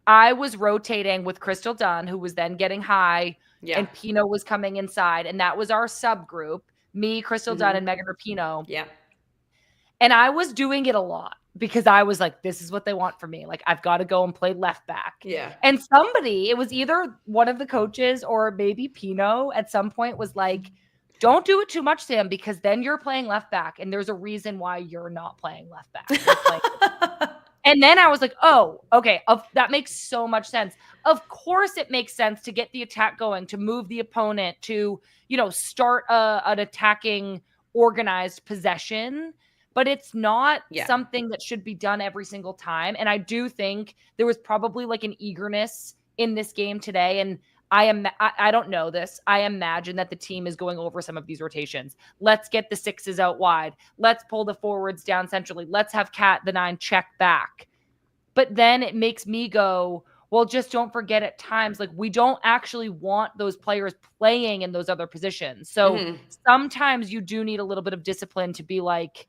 [SPEAKER 1] I was rotating with Crystal Dunn, who was then getting high, and Pino was coming inside. And that was our subgroup, me, Crystal Dunn, and Megan Rapinoe.
[SPEAKER 2] Yeah.
[SPEAKER 1] And I was doing it a lot because I was like, this is what they want from me. Like, I've got to go and play left back.
[SPEAKER 2] Yeah.
[SPEAKER 1] And it was either one of the coaches or maybe Pino at some point was like, don't do it too much, Sam, because then you're playing left back. And there's a reason why you're not playing left back. And then I was like, oh, okay. That makes so much sense. Of course it makes sense to get the attack going, to move the opponent, to, start an attacking organized possession. But it's not something that should be done every single time. And I do think there was probably like an eagerness in this game today. And I don't know this. I imagine that the team is going over some of these rotations. Let's get the 6s out wide. Let's pull the forwards down centrally. Let's have Kat, the 9, check back. But then it makes me go, well, just don't forget at times, like, we don't actually want those players playing in those other positions. So sometimes you do need a little bit of discipline to be like,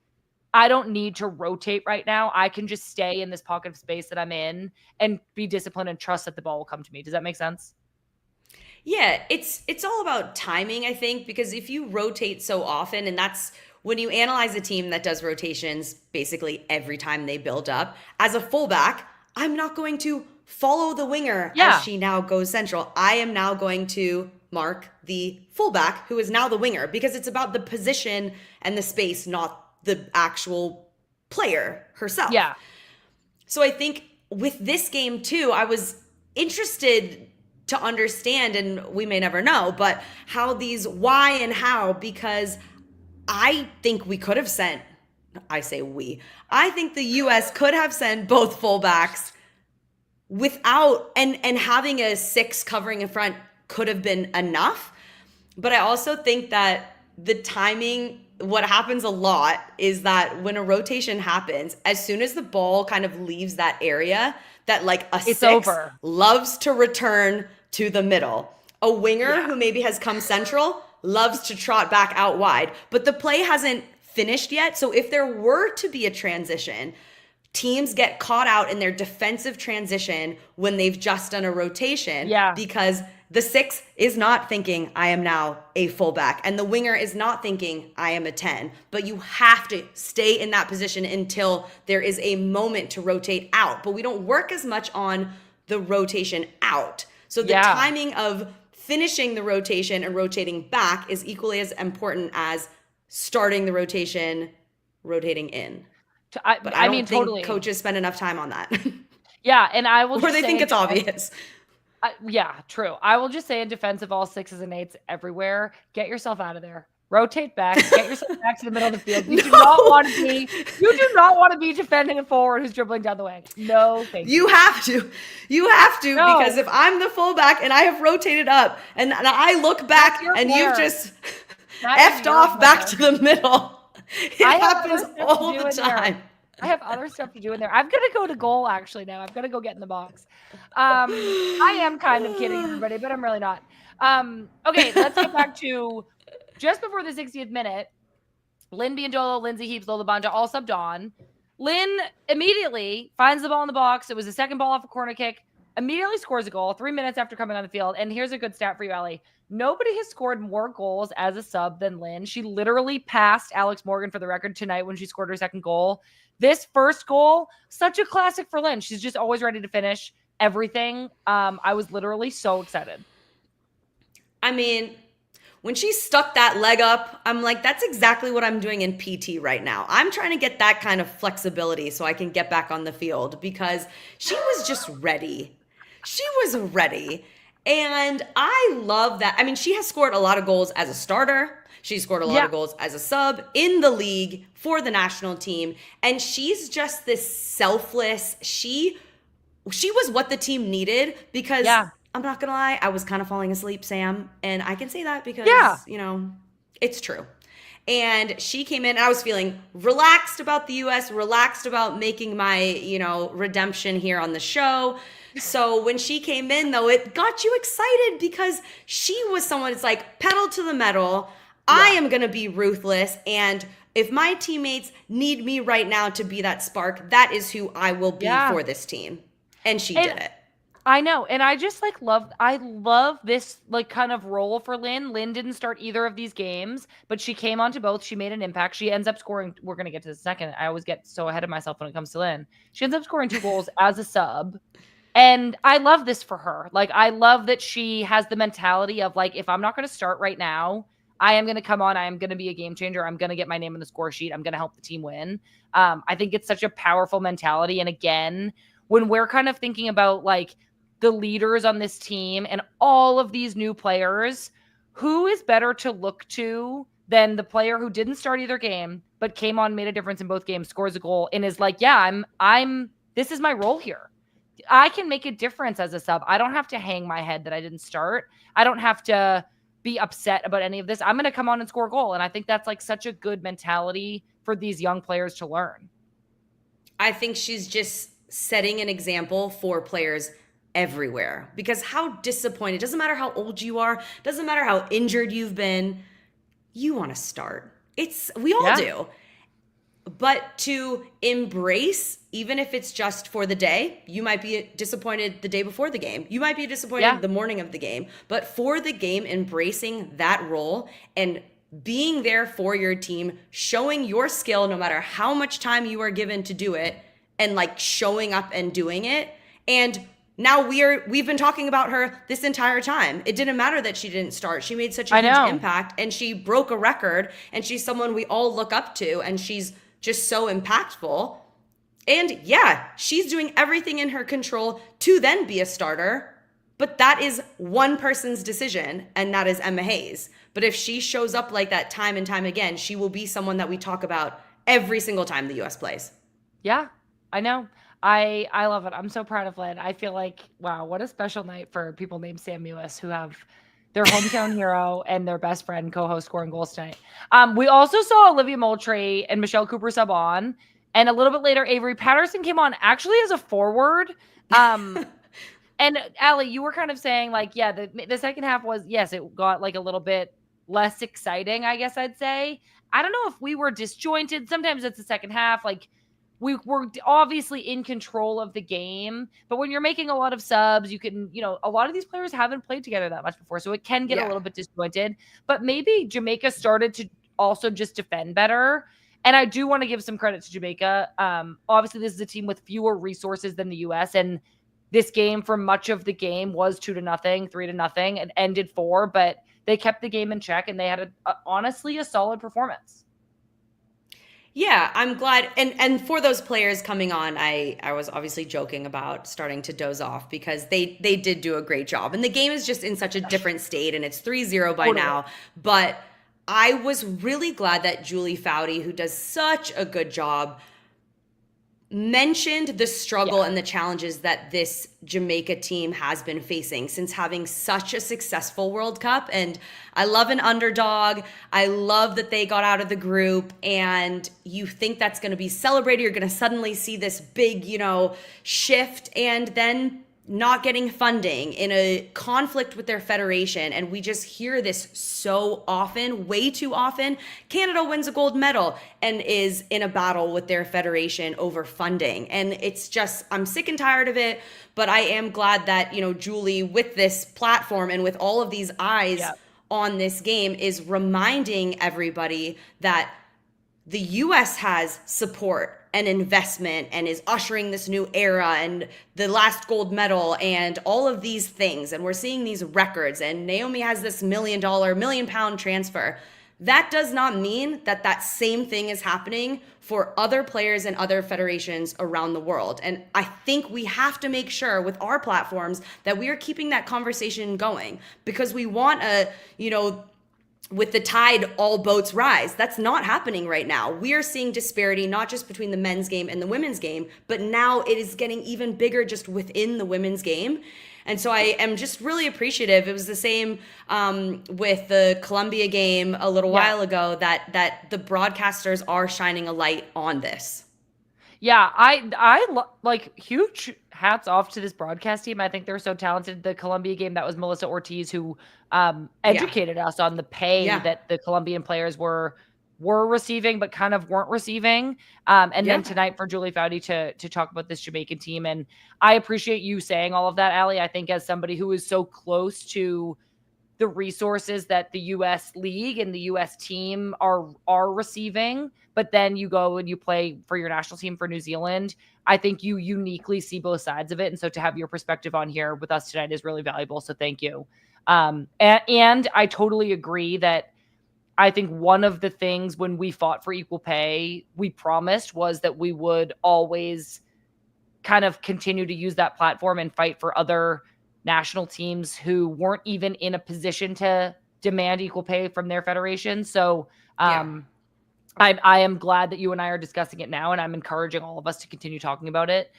[SPEAKER 1] I don't need to rotate right now. I can just stay in this pocket of space that I'm in and be disciplined and trust that the ball will come to me. Does that make sense?
[SPEAKER 2] Yeah, it's all about timing, I think, because if you rotate so often, and that's when you analyze a team that does rotations basically every time they build up, as a fullback, I'm not going to follow the winger as she now goes central. I am now going to mark the fullback, who is now the winger, because it's about the position and the space, not the actual player herself.
[SPEAKER 1] Yeah.
[SPEAKER 2] So I think with this game too, I was interested to understand, and we may never know, but how these why and how, because I think we could have sent, I say we, I think the US could have sent both fullbacks without, and having a 6 covering in front could have been enough. But I also think that the timing, what happens a lot is that when a rotation happens, as soon as the ball kind of leaves that area, that like a 6 loves to return to the middle. A winger who maybe has come central loves to trot back out wide, but the play hasn't finished yet. So if there were to be a transition, teams get caught out in their defensive transition when they've just done a rotation because the 6 is not thinking, I am now a fullback, and the winger is not thinking, I am a 10. But you have to stay in that position until there is a moment to rotate out. But we don't work as much on the rotation out. So the timing of finishing the rotation and rotating back is equally as important as starting the rotation, rotating in. But I don't think coaches spend enough time on that.
[SPEAKER 1] Yeah, and I will
[SPEAKER 2] or they think it's obvious.
[SPEAKER 1] Yeah, true. I will just say in defense of all 6s and 8s everywhere, get yourself out of there. Rotate back. Get yourself back to the middle of the field. You do not want to be defending a forward who's dribbling down the wing. No, thank you.
[SPEAKER 2] You have to. Because if I'm the fullback and I have rotated up and I look back and you've just effed off back to the middle. It happens all the time.
[SPEAKER 1] I have other stuff to do in there. I'm going to go to goal actually now. I'm going to go get in the box. I am kind of kidding everybody, but I'm really not. Okay, let's get back to just before the 60th minute. Lynn Biondolo, Lindsay Heaps, Lola Banja all subbed on. Lynn immediately finds the ball in the box. It was the second ball off a corner kick. Immediately scores a goal 3 minutes after coming on the field. And here's a good stat for you, Ellie. Nobody has scored more goals as a sub than Lynn. She literally passed Alex Morgan for the record tonight when she scored her second goal. This first goal, such a classic for Lynn. She's just always ready to finish everything. I was literally so excited.
[SPEAKER 2] I mean, when she stuck that leg up, I'm like, that's exactly what I'm doing in PT right now. I'm trying to get that kind of flexibility so I can get back on the field because she was just ready. She was ready. And I love that. I mean, she has scored a lot of goals as a starter. She's scored a lot of goals as a sub in the league for the national team. And she's just this selfless. She was what the team needed because I'm not going to lie, I was kind of falling asleep, Sam. And I can say that because, it's true. And she came in and I was feeling relaxed about the US, relaxed about making my, redemption here on the show. So when she came in, though, it got you excited because she was someone that's like, pedal to the metal. I am going to be ruthless. And if my teammates need me right now to be that spark, that is who I will be for this team. And she did it.
[SPEAKER 1] I know. And I just I love this kind of role for Lynn. Lynn didn't start either of these games, but she came onto both. She made an impact. She ends up scoring. We're going to get to this in a second. I always get so ahead of myself when it comes to Lynn. She ends up scoring 2 goals as a sub. And I love this for her. I love that she has the mentality of if I'm not going to start right now, I am going to come on. I am going to be a game changer. I'm going to get my name on the score sheet. I'm going to help the team win. I think it's such a powerful mentality. And again, when we're kind of thinking about the leaders on this team and all of these new players, who is better to look to than the player who didn't start either game, but came on, made a difference in both games, scores a goal, and is this is my role here. I can make a difference as a sub. I don't have to hang my head that I didn't start. I don't have to be upset about any of this. I'm going to come on and score a goal. And I think that's such a good mentality for these young players to learn.
[SPEAKER 2] I think she's just setting an example for players everywhere, because how disappointed, doesn't matter how old you are, doesn't matter how injured you've been, you want to start. We all do. But to embrace, even if it's just for the day, you might be disappointed the day before the game. You might be disappointed the morning of the game. But for the game, embracing that role and being there for your team, showing your skill no matter how much time you are given to do it, and showing up and doing it. And now we've been talking about her this entire time. It didn't matter that she didn't start. She made such a huge impact, and she broke a record, and she's someone we all look up to, and she's just so impactful. And she's doing everything in her control to then be a starter, but that is one person's decision, and that is Emma Hayes. But if she shows up like that time and time again, she will be someone that we talk about every single time the US plays.
[SPEAKER 1] Yeah, I know. I love it. I'm so proud of Lynn. I feel wow, what a special night for people named Sam Mewis who have their hometown hero and their best friend co-host scoring goals tonight. We also saw Olivia Moultrie and Michelle Cooper sub on, and a little bit later, Avery Patterson came on actually as a forward. And Allie, you were kind of saying the second half was, yes, it got a little bit less exciting, I guess I'd say. I don't know if we were disjointed. Sometimes it's the second half. We were obviously in control of the game, but when you're making a lot of subs, you can, a lot of these players haven't played together that much before, so it can get a little bit disjointed. But maybe Jamaica started to also just defend better. And I do want to give some credit to Jamaica. Obviously, this is a team with fewer resources than the US, and this game for much of the game was 2-0, 3-0, and ended 4, but they kept the game in check, and they had honestly a solid performance.
[SPEAKER 2] Yeah, I'm glad. And for those players coming on, I was obviously joking about starting to doze off because they did do a great job. And the game is just in such a different state, and it's 3-0 by now. But I was really glad that Julie Foudy, who does such a good job, mentioned the struggle and the challenges that this Jamaica team has been facing since having such a successful World Cup. And I love an underdog. I love that they got out of the group, and you think that's going to be celebrated. You're going to suddenly see this big, shift, and then not getting funding in a conflict with their federation. And we just hear this so often, way too often. Canada wins a gold medal and is in a battle with their federation over funding. And it's just, I'm sick and tired of it. But I am glad that, Julie, with this platform and with all of these eyes on this game, is reminding everybody that the US has support and investment and is ushering this new era and the last gold medal and all of these things. And we're seeing these records, and Naomi has this $1 million, £1 million transfer. that does not mean that that same thing is happening for other players and other federations around the world. And I think we have to make sure with our platforms that we are keeping that conversation going, because we want with the tide, all boats rise. That's not happening right now. We are seeing disparity, not just between the men's game and the women's game, but now it is getting even bigger just within the women's game. And so I am just really appreciative. It was the same with the Columbia game a little while ago, that the broadcasters are shining a light on this.
[SPEAKER 1] Yeah, I like, huge hats off to this broadcast team. I think they're so talented. The Columbia game, that was Melissa Ortiz who educated us on the pay that the Colombian players were receiving, but kind of weren't receiving. And then tonight for Julie Foudy to talk about this Jamaican team. And I appreciate you saying all of that, Allie. I think as somebody who is so close to the resources that the U.S. League and the U.S. team are receiving, but then you go and you play for your national team for New Zealand, I think you uniquely see both sides of it. And so to have your perspective on here with us tonight is really valuable. So thank you. And I totally agree that I think one of the things when we fought for equal pay, we promised was that we would always kind of continue to use that platform and fight for other national teams who weren't even in a position to demand equal pay from their federation. So I am glad that you and I are discussing it now, and I'm encouraging all of us to continue talking about it.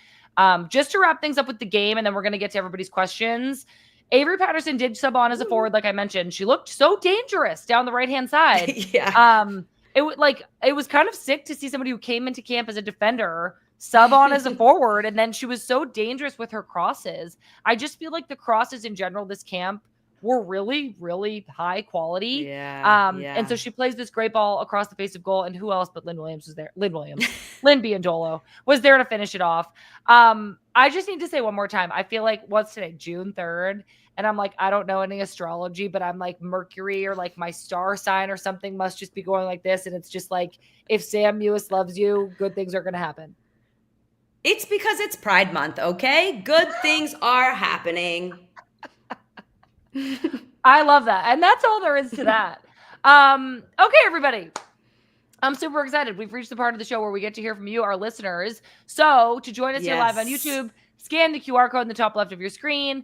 [SPEAKER 1] Just to wrap things up with the game, and then we're going to get to everybody's questions. Avery Patterson did sub on as a forward, like I mentioned. She looked so dangerous down the right-hand side. It was kind of sick to see somebody who came into camp as a defender sub on as a forward, and then she was so dangerous with her crosses. I just feel like the crosses in general this camp were really, really high quality. And so she plays this great ball across the face of goal, and who else but Lynn Williams was there? Lynn Biondolo was there to finish it off. I just need to say one more time, I feel like, what's today, June 3rd? And I'm like, I don't know any astrology, but I'm like, Mercury or like my star sign or something must just be going like this. And it's just like, if Sam Mewis loves you, good things are going to happen.
[SPEAKER 2] It's because it's Pride Month, okay? Good things are happening.
[SPEAKER 1] I love that. And that's all there is to that. Okay, everybody. I'm super excited. We've reached the part of the show where we get to hear from you, our listeners. So to join us here live on YouTube, scan the QR code in the top left of your screen.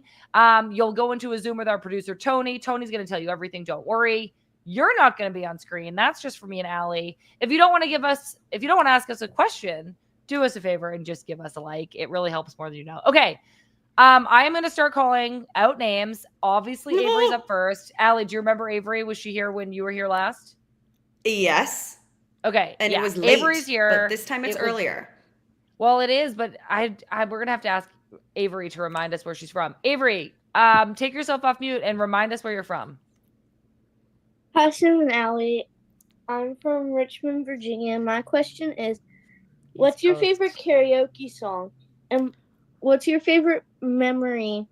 [SPEAKER 1] You'll go into a Zoom with our producer, Tony. Tony's going to tell you everything. Don't worry. You're not going to be on screen. That's just for me and Allie. If you don't want to ask us a question, do us a favor and just give us a like. It really helps more than you know. Okay. I am going to start calling out names. Obviously, Avery's up first. Allie, do you remember Avery? Was she here when you were here last?
[SPEAKER 2] Yes.
[SPEAKER 1] Okay.
[SPEAKER 2] And it was late.
[SPEAKER 1] Avery's here.
[SPEAKER 2] But this time it's earlier.
[SPEAKER 1] Well, it is, but we're going to have to ask Avery to remind us where she's from. Avery, take yourself off mute and remind us where you're from.
[SPEAKER 3] Hi, Sam and Allie. I'm from Richmond, Virginia. My question is, what's your favorite karaoke song? And what's your favorite memory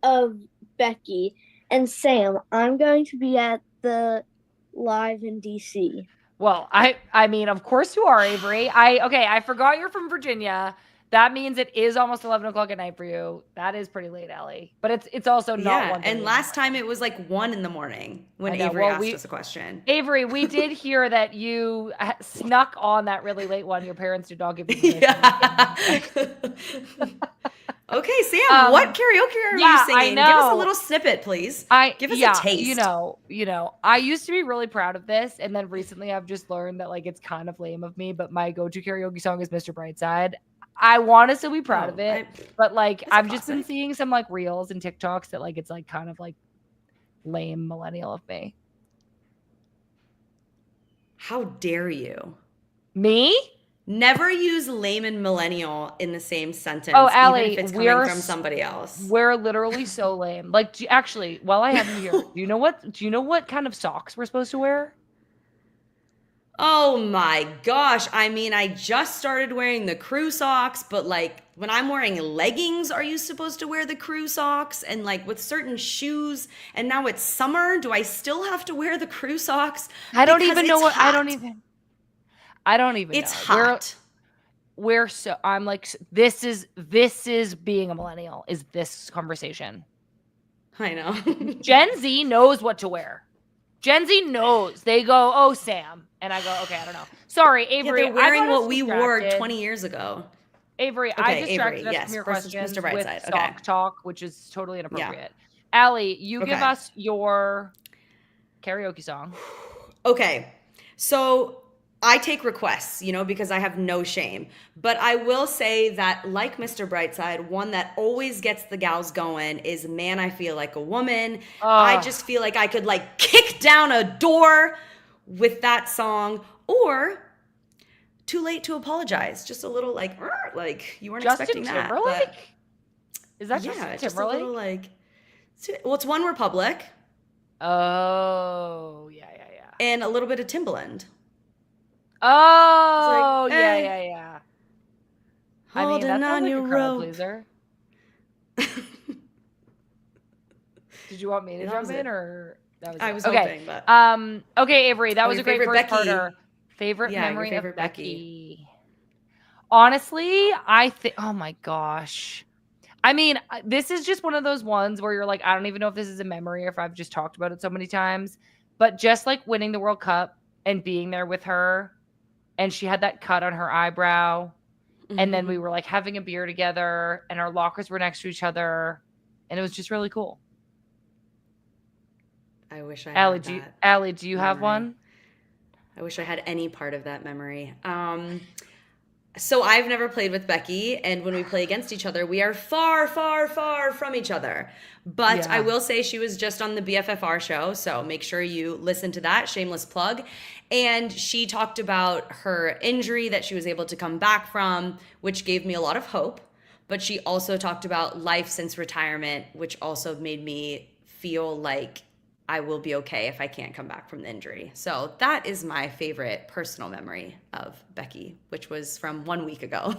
[SPEAKER 3] of Becky? And Sam, I'm going to be at the live in DC.
[SPEAKER 1] Well, I mean, of course you are, Avery. I forgot you're from Virginia. That means it is almost 11 o'clock at night for you. That is pretty late, Allie. But it's also not 1:30.
[SPEAKER 2] And last time it was like 1 a.m. when Avery asked us a question.
[SPEAKER 1] Avery, we did hear that you snuck on that really late one. Your parents did not give you permission.
[SPEAKER 2] Okay, Sam, what karaoke are you singing? Give us a little snippet, please. Give us a taste.
[SPEAKER 1] You know, I used to be really proud of this, and then recently I've just learned that like it's kind of lame of me, but my go-to karaoke song is Mr. Brightside. I want to still be proud of it, but like I've just been seeing some like reels and TikToks that like it's like kind of like lame millennial of me.
[SPEAKER 2] How dare you?
[SPEAKER 1] Me?
[SPEAKER 2] Never use lame and millennial in the same sentence.
[SPEAKER 1] Oh, Allie,
[SPEAKER 2] even if it's coming from somebody else.
[SPEAKER 1] We're literally so lame. Like, actually, while I have you here, do you know what kind of socks we're supposed to wear?
[SPEAKER 2] Oh my gosh. I mean, I just started wearing the crew socks, but like when I'm wearing leggings, are you supposed to wear the crew socks? And like with certain shoes, and now it's summer, do I still have to wear the crew socks?
[SPEAKER 1] I don't even know what, I don't even
[SPEAKER 2] It's
[SPEAKER 1] know.
[SPEAKER 2] hot.
[SPEAKER 1] I'm like, this is being a millennial, is this conversation.
[SPEAKER 2] I know.
[SPEAKER 1] Gen Z knows what to wear. Gen Z knows. They go, oh, Sam. And I go, okay, I don't know. Sorry, Avery.
[SPEAKER 2] Yeah, they're wearing
[SPEAKER 1] I got us
[SPEAKER 2] what we wore
[SPEAKER 1] distracted.
[SPEAKER 2] 20 years ago.
[SPEAKER 1] Avery, I
[SPEAKER 2] Okay,
[SPEAKER 1] distracted
[SPEAKER 2] Avery,
[SPEAKER 1] us
[SPEAKER 2] yes.
[SPEAKER 1] from your
[SPEAKER 2] Versus
[SPEAKER 1] questions
[SPEAKER 2] Mr.
[SPEAKER 1] with
[SPEAKER 2] Brightside. Okay.
[SPEAKER 1] sock talk, which is totally inappropriate. Allie, you give
[SPEAKER 2] Okay.
[SPEAKER 1] us your karaoke song.
[SPEAKER 2] Okay. So I take requests, because I have no shame. But I will say that, like Mr. Brightside, one that always gets the gals going is Man, I Feel Like a Woman. I just feel like I could kick down a door with that song, or Too Late to Apologize. Just a little you weren't
[SPEAKER 1] Justin
[SPEAKER 2] expecting that.
[SPEAKER 1] Timberlake?
[SPEAKER 2] But
[SPEAKER 1] Is that
[SPEAKER 2] yeah,
[SPEAKER 1] Justin
[SPEAKER 2] just a
[SPEAKER 1] Timberlake?
[SPEAKER 2] little well, it's One Republic.
[SPEAKER 1] Oh, yeah.
[SPEAKER 2] And a little bit of Timbaland.
[SPEAKER 1] Oh,
[SPEAKER 2] hey,
[SPEAKER 1] yeah. I mean, that sounds like a crowd pleaser. Did you want me to jump in, or that was?
[SPEAKER 2] I was
[SPEAKER 1] okay.
[SPEAKER 2] hoping, but
[SPEAKER 1] okay, Avery, that was a great first parter. Favorite memory of Becky. Honestly, I think. Oh my gosh. I mean, this is just one of those ones where you're like, I don't even know if this is a memory or if I've just talked about it so many times. But just winning the World Cup and being there with her, and she had that cut on her eyebrow, and then we were having a beer together, and our lockers were next to each other, and it was just really cool.
[SPEAKER 2] I wish I had that.
[SPEAKER 1] Allie, do you have one?
[SPEAKER 2] I wish I had any part of that memory. So I've never played with Becky, and when we play against each other, we are far, far, far from each other. But I will say she was just on the BFFR show, so make sure you listen to that, shameless plug. And she talked about her injury that she was able to come back from, which gave me a lot of hope. But she also talked about life since retirement, which also made me feel like I will be okay if I can't come back from the injury. So that is my favorite personal memory of Becky, which was from 1 week ago.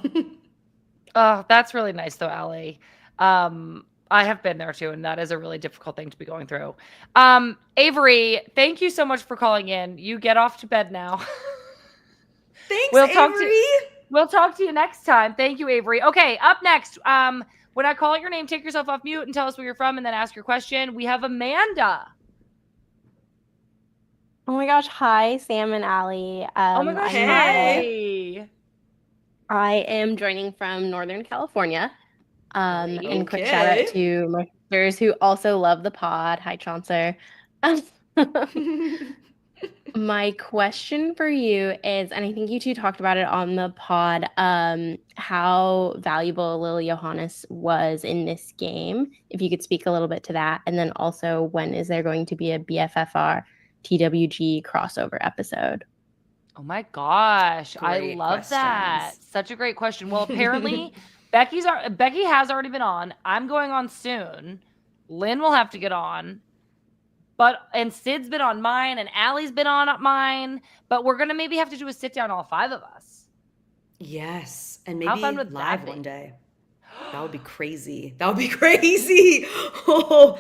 [SPEAKER 1] Oh, that's really nice though, Allie. I have been there too, and that is a really difficult thing to be going through. Avery, thank you so much for calling in. You get off to bed now.
[SPEAKER 2] Thanks,
[SPEAKER 1] Avery. We'll talk to you next time. Thank you, Avery. Okay, up next, when I call out your name, take yourself off mute and tell us where you're from and then ask your question. We have Amanda.
[SPEAKER 4] Oh my gosh. Hi, Sam and Allie.
[SPEAKER 1] Oh my gosh, hi.
[SPEAKER 4] I am joining from Northern California. And quick shout out to my sisters who also love the pod. Hi, Chauncey. My question for you is, and I think you two talked about it on the pod, how valuable Lily Johannes was in this game. If you could speak a little bit to that. And then also, when is there going to be a BFFR TWG crossover episode?
[SPEAKER 1] Oh my gosh. I love that. Such a great question. Well, apparently Becky has already been on. I'm going on soon. Lynn will have to get on. And Sid's been on mine, and Allie's been on mine. But we're gonna maybe have to do a sit down, all 5 of us.
[SPEAKER 2] Yes, and maybe live one day. That would be crazy. Oh,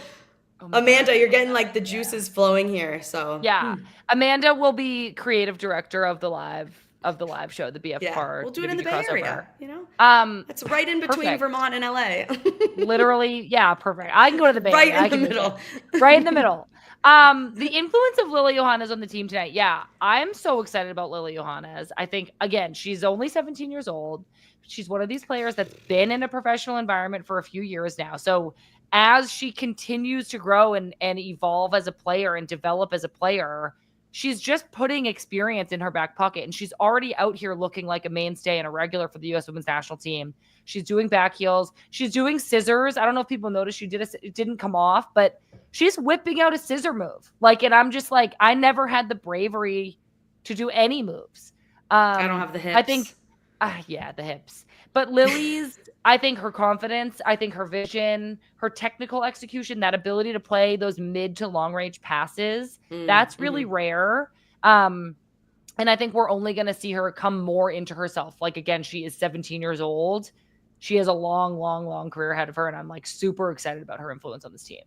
[SPEAKER 2] Amanda, you're getting the juices flowing here. So
[SPEAKER 1] yeah, Amanda will be creative director of the live show, the BF part.
[SPEAKER 2] We'll do it in the Bay Area. It's right in between Vermont and LA.
[SPEAKER 1] Literally, yeah, perfect. I can go to the Bay Area.
[SPEAKER 2] Right in the middle.
[SPEAKER 1] Right in the middle. The influence of Lily Johannes on the team tonight. Yeah, I'm so excited about Lily Johannes. I think, again, she's only 17 years old. She's one of these players that's been in a professional environment for a few years now. So as she continues to grow and evolve as a player and develop as a player, she's just putting experience in her back pocket. And she's already out here looking like a mainstay and a regular for the U.S. women's national team. She's doing back heels. She's doing scissors. I don't know if people noticed it didn't come off, but she's whipping out a scissor move. And I'm just I never had the bravery to do any moves.
[SPEAKER 2] I don't have the hips.
[SPEAKER 1] I think, the hips. But Lily's, I think her confidence, I think her vision, her technical execution, that ability to play those mid to long range passes, that's really rare. And I think we're only going to see her come more into herself. Again, she is 17 years old. She has a long, long, long career ahead of her. And I'm super excited about her influence on this team.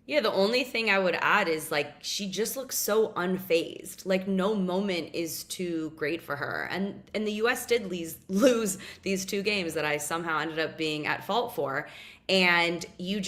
[SPEAKER 2] Yeah, the only thing I would add is like she just looks so unfazed. Like no moment is too great for her. And the US did lose these two games that I somehow ended up being at fault for. And you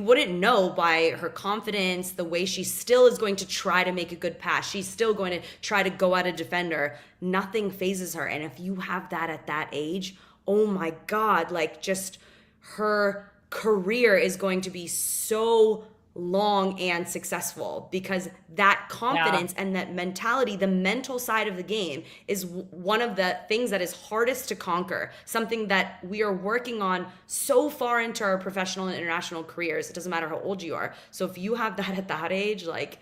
[SPEAKER 2] wouldn't know by her confidence, the way she still is going to try to make a good pass. She's still going to try to go at a defender. Nothing phases her. And if you have that at that age, oh my God, like just her career is going to be so long and successful because that confidence and that mentality, the mental side of the game, is one of the things that is hardest to conquer, something that we are working on so far into our professional and international careers. It doesn't matter how old you are. So if you have that at that age, like,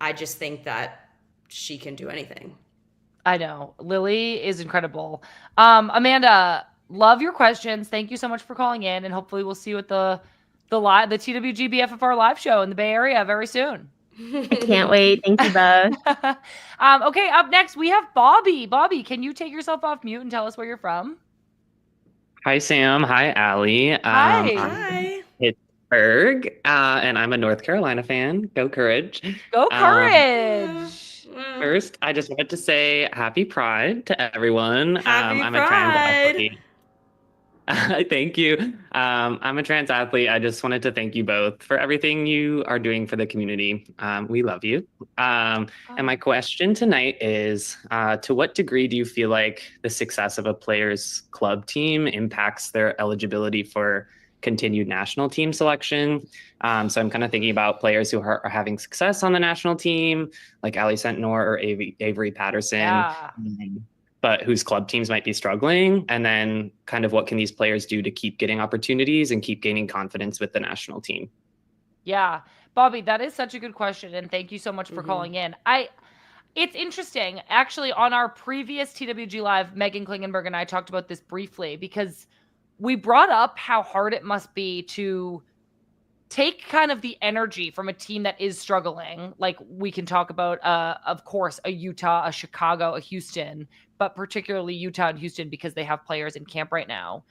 [SPEAKER 2] I just think that she can do anything.
[SPEAKER 1] I know. Lily is incredible. Amanda, love your questions. Thank you so much for calling in, and hopefully we'll see you at the TWG BFFR live show in the Bay Area very soon.
[SPEAKER 4] I can't wait. Thank you both.
[SPEAKER 1] Okay, up next we have Bobby. Bobby, can you take yourself off mute and tell us where you're from?
[SPEAKER 5] Hi, Sam. Hi, Allie.
[SPEAKER 1] Hi.
[SPEAKER 5] I'm
[SPEAKER 2] Hi.
[SPEAKER 5] Pittsburgh, and I'm a North Carolina fan. Go Courage.
[SPEAKER 1] Go Courage!
[SPEAKER 5] First, I just wanted to say happy Pride to everyone.
[SPEAKER 2] Happy
[SPEAKER 5] I'm
[SPEAKER 2] Pride.
[SPEAKER 5] a trans athlete. Thank you. I'm a trans athlete. I just wanted to thank you both for everything you are doing for the community. We love you. And my question tonight is, to what degree do you feel like the success of a player's club team impacts their eligibility for continued national team selection? So I'm kind of thinking about players who are having success on the national team, like Ali Sentnor or Avery Patterson.
[SPEAKER 1] Yeah.
[SPEAKER 5] But whose club teams might be struggling, and then kind of what can these players do to keep getting opportunities and keep gaining confidence with the national team?
[SPEAKER 1] Yeah, Bobby, that is such a good question, and thank you so much for calling in. It's interesting. Actually, on our previous TWG Live, Megan Klingenberg and I talked about this briefly because we brought up how hard it must be to take kind of the energy from a team that is struggling. Like we can talk about, of course, a Utah, a Chicago, a Houston, but particularly Utah and Houston because they have players in camp right now.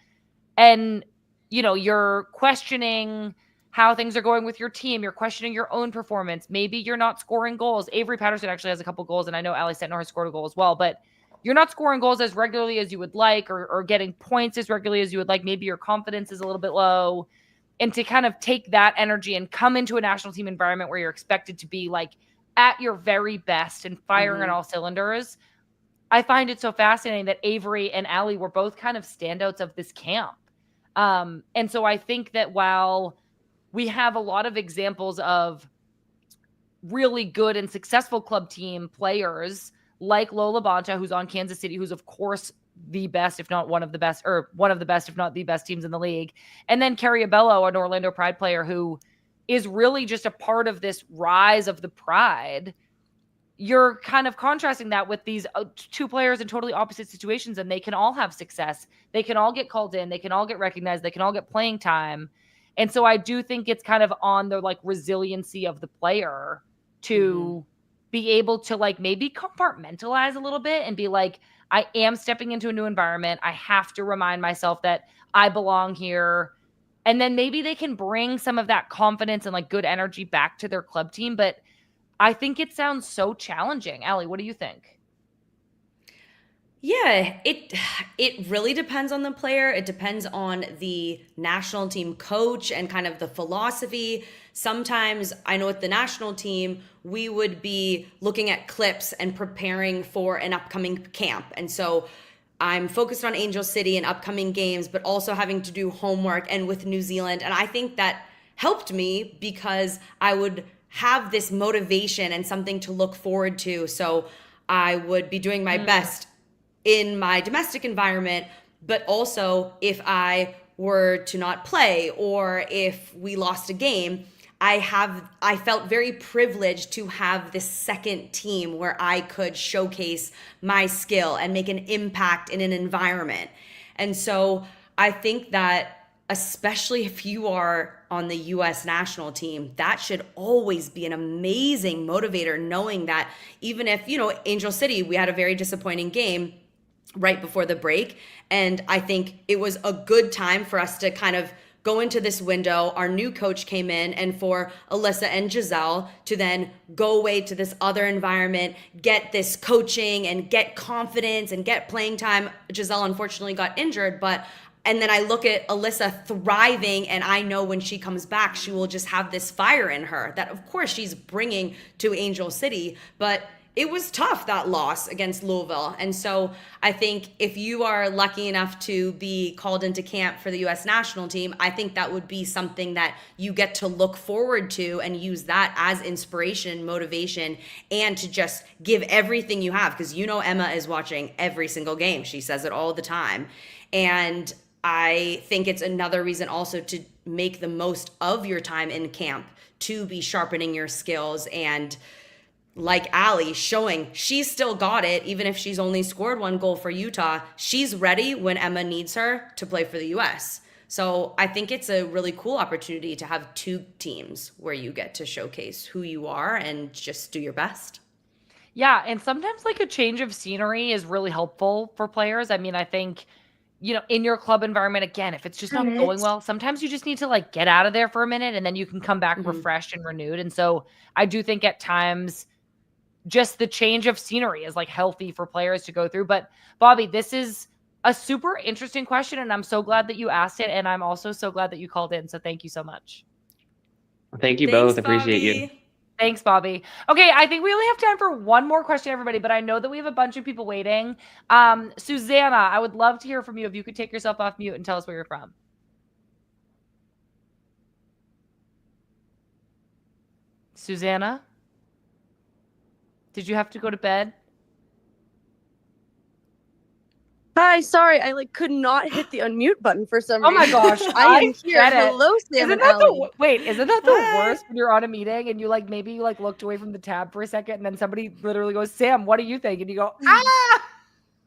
[SPEAKER 1] And, you know, you're questioning how things are going with your team. You're questioning your own performance. Maybe you're not scoring goals. Avery Patterson actually has a couple goals, and I know Ali Sentnor has scored a goal as well, but you're not scoring goals as regularly as you would like or getting points as regularly as you would like. Maybe your confidence is a little bit low. And to kind of take that energy and come into a national team environment where you're expected to be like at your very best and firing on all cylinders. I find it so fascinating that Avery and Ali were both kind of standouts of this camp. And so I think that while we have a lot of examples of really good and successful club team players like Lola Bonta, who's on Kansas City, who's of course the best, if not one of the best, or one of the best, if not the best teams in the league. And then Carrie Abello, an Orlando Pride player who is really just a part of this rise of the Pride. You're kind of contrasting that with these two players in totally opposite situations, and they can all have success. They can all get called in. They can all get recognized. They can all get playing time. And so I do think it's kind of on the like resiliency of the player to be able to like maybe compartmentalize a little bit and be like, I am stepping into a new environment. I have to remind myself that I belong here. And then maybe they can bring some of that confidence and like good energy back to their club team. But I think it sounds so challenging. Allie, what do you think?
[SPEAKER 2] Yeah, it really depends on the player. It depends on the national team coach and kind of the philosophy. Sometimes I know with the national team, we would be looking at clips and preparing for an upcoming camp. And so I'm focused on Angel City and upcoming games, but also having to do homework and with New Zealand. And I think that helped me because I would have this motivation and something to look forward to. So I would be doing my best in my domestic environment, but also if I were to not play or if we lost a game, I felt very privileged to have this second team where I could showcase my skill and make an impact in an environment. And so I think that especially if you are on the US national team, that should always be an amazing motivator, knowing that even if, you know, Angel City, we had a very disappointing game right before the break. And I think it was a good time for us to kind of go into this window, our new coach came in, and for Alyssa and Giselle to then go away to this other environment, get this coaching and get confidence and get playing time. Giselle unfortunately got injured, and then I look at Alyssa thriving, and I know when she comes back, she will just have this fire in her that, of course, she's bringing to Angel City. But it was tough, that loss against Louisville. And so I think if you are lucky enough to be called into camp for the U.S. national team, I think that would be something that you get to look forward to and use that as inspiration, motivation, and to just give everything you have. Because you know Emma is watching every single game. She says it all the time. And I think it's another reason also to make the most of your time in camp, to be sharpening your skills, and like Allie, showing she's still got it, even if she's only scored 1 goal for Utah. She's ready when Emma needs her to play for the US. So I think it's a really cool opportunity to have 2 teams where you get to showcase who you are and just do your best.
[SPEAKER 1] Yeah, and sometimes like a change of scenery is really helpful for players. I mean, I think, you know, in your club environment, again, if it's just not going well, sometimes you just need to like get out of there for a minute and then you can come back refreshed and renewed. And so I do think at times just the change of scenery is like healthy for players to go through. But Bobby, this is a super interesting question, and I'm so glad that you asked it. And I'm also so glad that you called in. So thank you so much.
[SPEAKER 5] Thank you
[SPEAKER 2] Thanks,
[SPEAKER 5] both. Appreciate you.
[SPEAKER 2] Bobby.
[SPEAKER 1] Thanks, Bobby. Okay, I think we only have time for one more question, everybody, but I know that we have a bunch of people waiting. Susanna, I would love to hear from you if you could take yourself off mute and tell us where you're from. Susanna? Did you have to go to bed?
[SPEAKER 6] Hi, sorry, I could not hit the unmute button for some
[SPEAKER 1] Oh
[SPEAKER 6] reason.
[SPEAKER 1] my gosh,
[SPEAKER 6] I am here.
[SPEAKER 1] get it.
[SPEAKER 6] Hello, Sam
[SPEAKER 1] Isn't
[SPEAKER 6] and
[SPEAKER 1] that
[SPEAKER 6] Allie.
[SPEAKER 1] isn't that the worst when you're on a meeting and you like maybe you like looked away from the tab for a second and then somebody literally goes, Sam, what do you think? And you go, ah!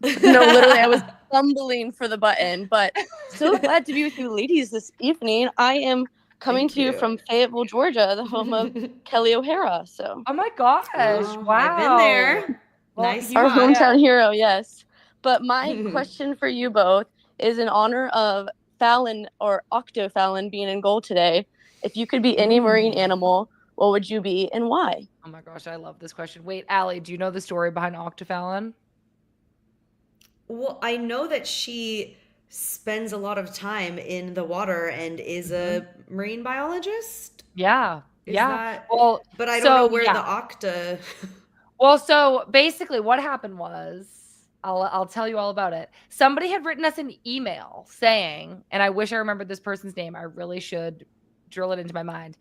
[SPEAKER 6] No, literally, I was fumbling for the button, but so glad to be with you ladies this evening. I am coming to you from Fayetteville, Georgia, the home of Kelly O'Hara. So,
[SPEAKER 1] Oh my gosh,
[SPEAKER 2] Oh,
[SPEAKER 1] wow.
[SPEAKER 2] I've been there.
[SPEAKER 1] Well,
[SPEAKER 2] Nice
[SPEAKER 6] our
[SPEAKER 2] spot.
[SPEAKER 6] hometown hero, yes. But my question for you both is in honor of Fallon or Octofallon being in goal today. If you could be any marine animal, what would you be and why?
[SPEAKER 1] Oh my gosh, I love this question. Wait, Allie, do you know the story behind Octofallon?
[SPEAKER 2] Well, I know that she spends a lot of time in the water and is a marine biologist.
[SPEAKER 1] Yeah.
[SPEAKER 2] Is
[SPEAKER 1] yeah.
[SPEAKER 2] that-
[SPEAKER 1] Well,
[SPEAKER 2] But I don't
[SPEAKER 1] so,
[SPEAKER 2] know where
[SPEAKER 1] yeah.
[SPEAKER 2] the octa.
[SPEAKER 1] Well, so basically what happened was, I'll tell you all about it. Somebody had written us an email saying, and I wish I remembered this person's name. I really should drill it into my mind,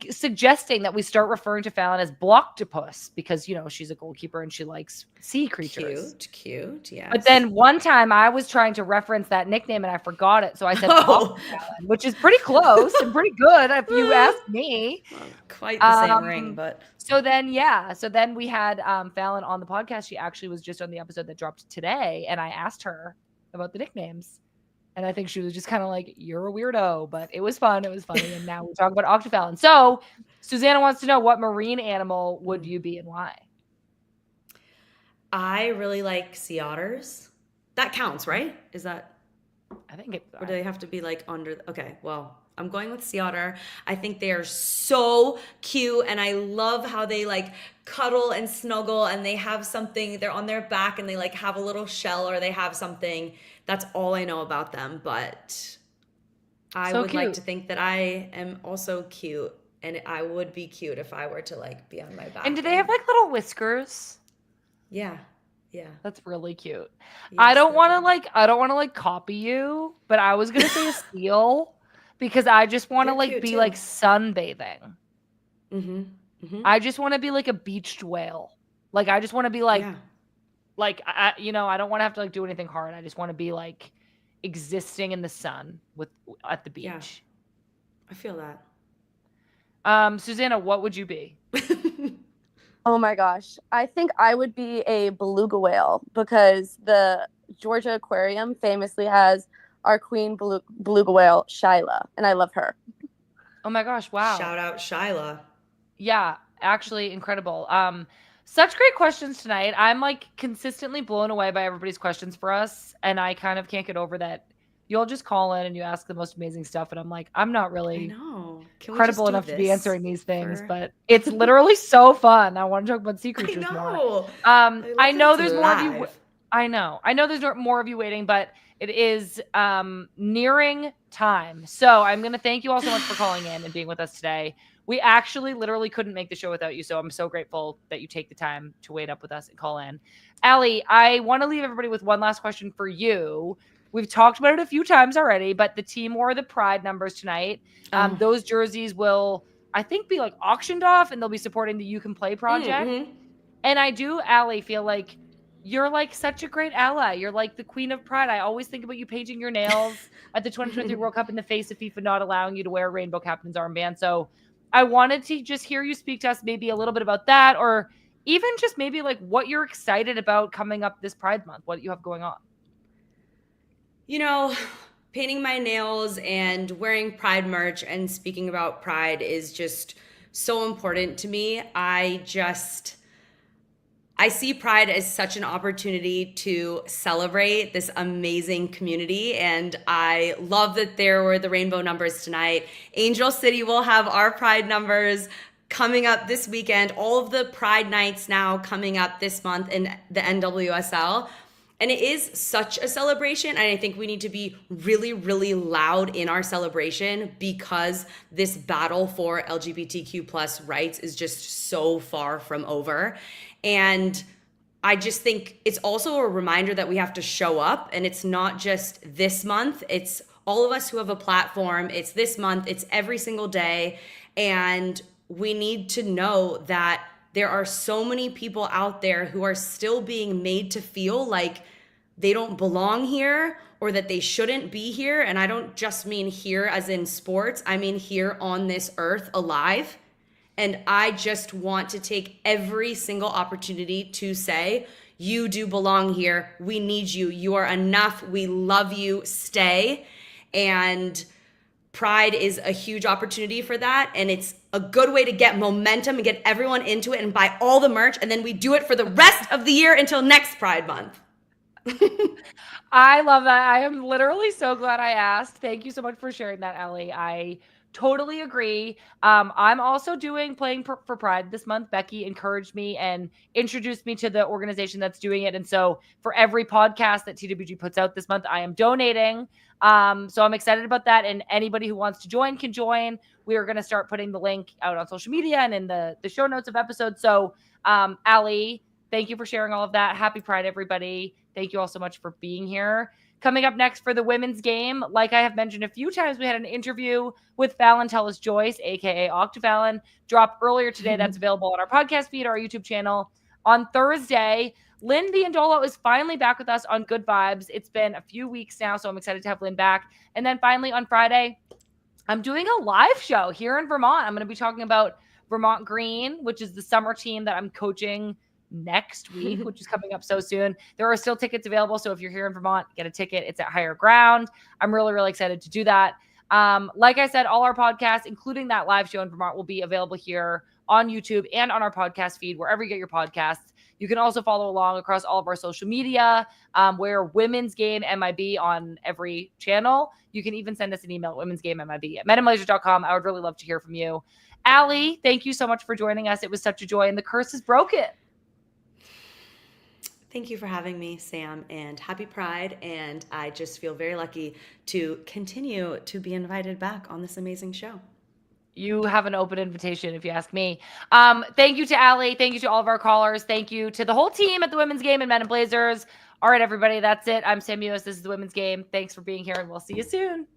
[SPEAKER 1] suggesting that we start referring to Fallon as Blocktopus because, you know, she's a goalkeeper and she likes sea creatures.
[SPEAKER 2] Cute, yes.
[SPEAKER 1] But then one time I was trying to reference that nickname and I forgot it. So I said Octofallon, which is pretty close and pretty good if you ask me.
[SPEAKER 2] Well, quite the same ring, but
[SPEAKER 1] So then we had Fallon on the podcast. She actually was just on the episode that dropped today, and I asked her about the nicknames, and I think she was just kind of like, "You're a weirdo," but it was fun. It was funny, and now we talk about Octofallon. So Susanna wants to know, what marine animal would you be and why?
[SPEAKER 2] I really like sea otters. That counts, right? Is that,
[SPEAKER 1] I think it.
[SPEAKER 2] or do they have to be like under? Okay, well, I'm going with sea otter. I think they are so cute, and I love how they like cuddle and snuggle, and they have something. They're on their back, and they like have a little shell, or they have something. That's all I know about them, but I
[SPEAKER 1] So
[SPEAKER 2] would like
[SPEAKER 1] cute.
[SPEAKER 2] to think that I am also cute, and I would be cute if I were to like be on my back.
[SPEAKER 1] And do they have like little whiskers?
[SPEAKER 2] Yeah.
[SPEAKER 1] That's really cute.
[SPEAKER 2] Yes,
[SPEAKER 1] I don't
[SPEAKER 2] they
[SPEAKER 1] want
[SPEAKER 2] do.
[SPEAKER 1] to like copy you, but I was gonna say a seal because I just want to
[SPEAKER 2] They're
[SPEAKER 1] like
[SPEAKER 2] cute,
[SPEAKER 1] be
[SPEAKER 2] too.
[SPEAKER 1] like sunbathing.
[SPEAKER 2] Mm-hmm.
[SPEAKER 1] I just want to be like a beached whale. Like I just want to be like
[SPEAKER 2] Yeah.
[SPEAKER 1] I I don't want to have to like do anything hard. I just want to be like existing in the sun at the beach.
[SPEAKER 2] Yeah. I feel that.
[SPEAKER 1] Susanna, what would you be?
[SPEAKER 6] Oh my gosh. I think I would be a beluga whale because the Georgia Aquarium famously has our queen beluga whale, Shyla, and I love her.
[SPEAKER 1] Oh my gosh, wow.
[SPEAKER 2] Shout out Shyla.
[SPEAKER 1] Yeah, actually incredible. Such great questions tonight. I'm like consistently blown away by everybody's questions for us, and I kind of can't get over that You'll just call in and you ask the most amazing stuff. And I'm like, I'm not
[SPEAKER 2] I
[SPEAKER 1] really
[SPEAKER 2] know. Can we
[SPEAKER 1] credible
[SPEAKER 2] just do
[SPEAKER 1] enough to be
[SPEAKER 2] this
[SPEAKER 1] answering these things,
[SPEAKER 2] for-
[SPEAKER 1] but it's literally so fun. I want to talk about sea
[SPEAKER 2] I
[SPEAKER 1] creatures more.
[SPEAKER 2] know.
[SPEAKER 1] I
[SPEAKER 2] love
[SPEAKER 1] know
[SPEAKER 2] that
[SPEAKER 1] there's
[SPEAKER 2] it's
[SPEAKER 1] more of you.
[SPEAKER 2] live.
[SPEAKER 1] I know there's more of you waiting, but it is nearing time. So I'm going to thank you all so much for calling in and being with us today. We actually literally couldn't make the show without you. So I'm so grateful that you take the time to wait up with us and call in. Allie, I want to leave everybody with one last question for you. We've talked about it a few times already, but the team wore the Pride numbers tonight. Those jerseys will, I think, be like auctioned off, and they'll be supporting the You Can Play project.
[SPEAKER 2] Mm-hmm.
[SPEAKER 1] And I do, Allie, feel like you're like such a great ally. You're like the queen of Pride. I always think about you painting your nails at the 2023 World Cup in the face of FIFA not allowing you to wear a rainbow captain's armband. So I wanted to just hear you speak to us maybe a little bit about that, or even just maybe like what you're excited about coming up this Pride month, what you have going on.
[SPEAKER 2] You know, painting my nails and wearing Pride merch and speaking about Pride is just so important to me. I see Pride as such an opportunity to celebrate this amazing community, and I love that there were the rainbow numbers tonight. Angel City will have our Pride numbers coming up this weekend. All of the Pride nights now coming up this month in the NWSL. And it is such a celebration, and I think we need to be really, really loud in our celebration because this battle for LGBTQ plus rights is just so far from over. And I just think it's also a reminder that we have to show up, and it's not just this month. It's all of us who have a platform. It's this month. It's every single day. And we need to know that there are so many people out there who are still being made to feel like they don't belong here or that they shouldn't be here. And I don't just mean here as in sports. I mean here on this earth alive. And I just want to take every single opportunity to say, you do belong here. We need you. You are enough. We love you. Stay. And Pride is a huge opportunity for that. And it's a good way to get momentum and get everyone into it and buy all the merch. And then we do it for the rest of the year until next Pride month.
[SPEAKER 1] I love that. I am literally so glad I asked. Thank you so much for sharing that, Ellie. I totally agree. I'm also playing for Pride this month. Becky encouraged me and introduced me to the organization that's doing it. And so for every podcast that TWG puts out this month, I am donating. So I'm excited about that. And anybody who wants to join can join. We are going to start putting the link out on social media and in the show notes of episodes. So Allie, thank you for sharing all of that. Happy Pride, everybody. Thank you all so much for being here. Coming up next for the women's game, like I have mentioned a few times, we had an interview with Fallon Tellis-Joyce, a.k.a. Octafallon, dropped earlier today. That's available on our podcast feed, our YouTube channel. On Thursday, Lynn Biondolo is finally back with us on Good Vibes. It's been a few weeks now, so I'm excited to have Lynn back. And then finally on Friday, I'm doing a live show here in Vermont. I'm going to be talking about Vermont Green, which is the summer team that I'm coaching next week, which is coming up so soon. There are still tickets available. So if you're here in Vermont, get a ticket. It's at Higher Ground. I'm really, really excited to do that. Like I said, all our podcasts, including that live show in Vermont, will be available here on YouTube and on our podcast feed, wherever you get your podcasts. You can also follow along across all of our social media, where Women's Game MIB on every channel. You can even send us an email at womensgamemib@menandblazers.com. I would really love to hear from you. Allie, thank you so much for joining us. It was such a joy, and the curse is broken.
[SPEAKER 2] Thank you for having me, Sam, and happy Pride. And I just feel very lucky to continue to be invited back on this amazing show.
[SPEAKER 1] You have an open invitation if you ask me. Thank you to Allie. Thank you to all of our callers. Thank you to the whole team at the Women's Game and Men in Blazers. All right, everybody, that's it. I'm Sam Mewis. This is the Women's Game. Thanks for being here, and we'll see you soon.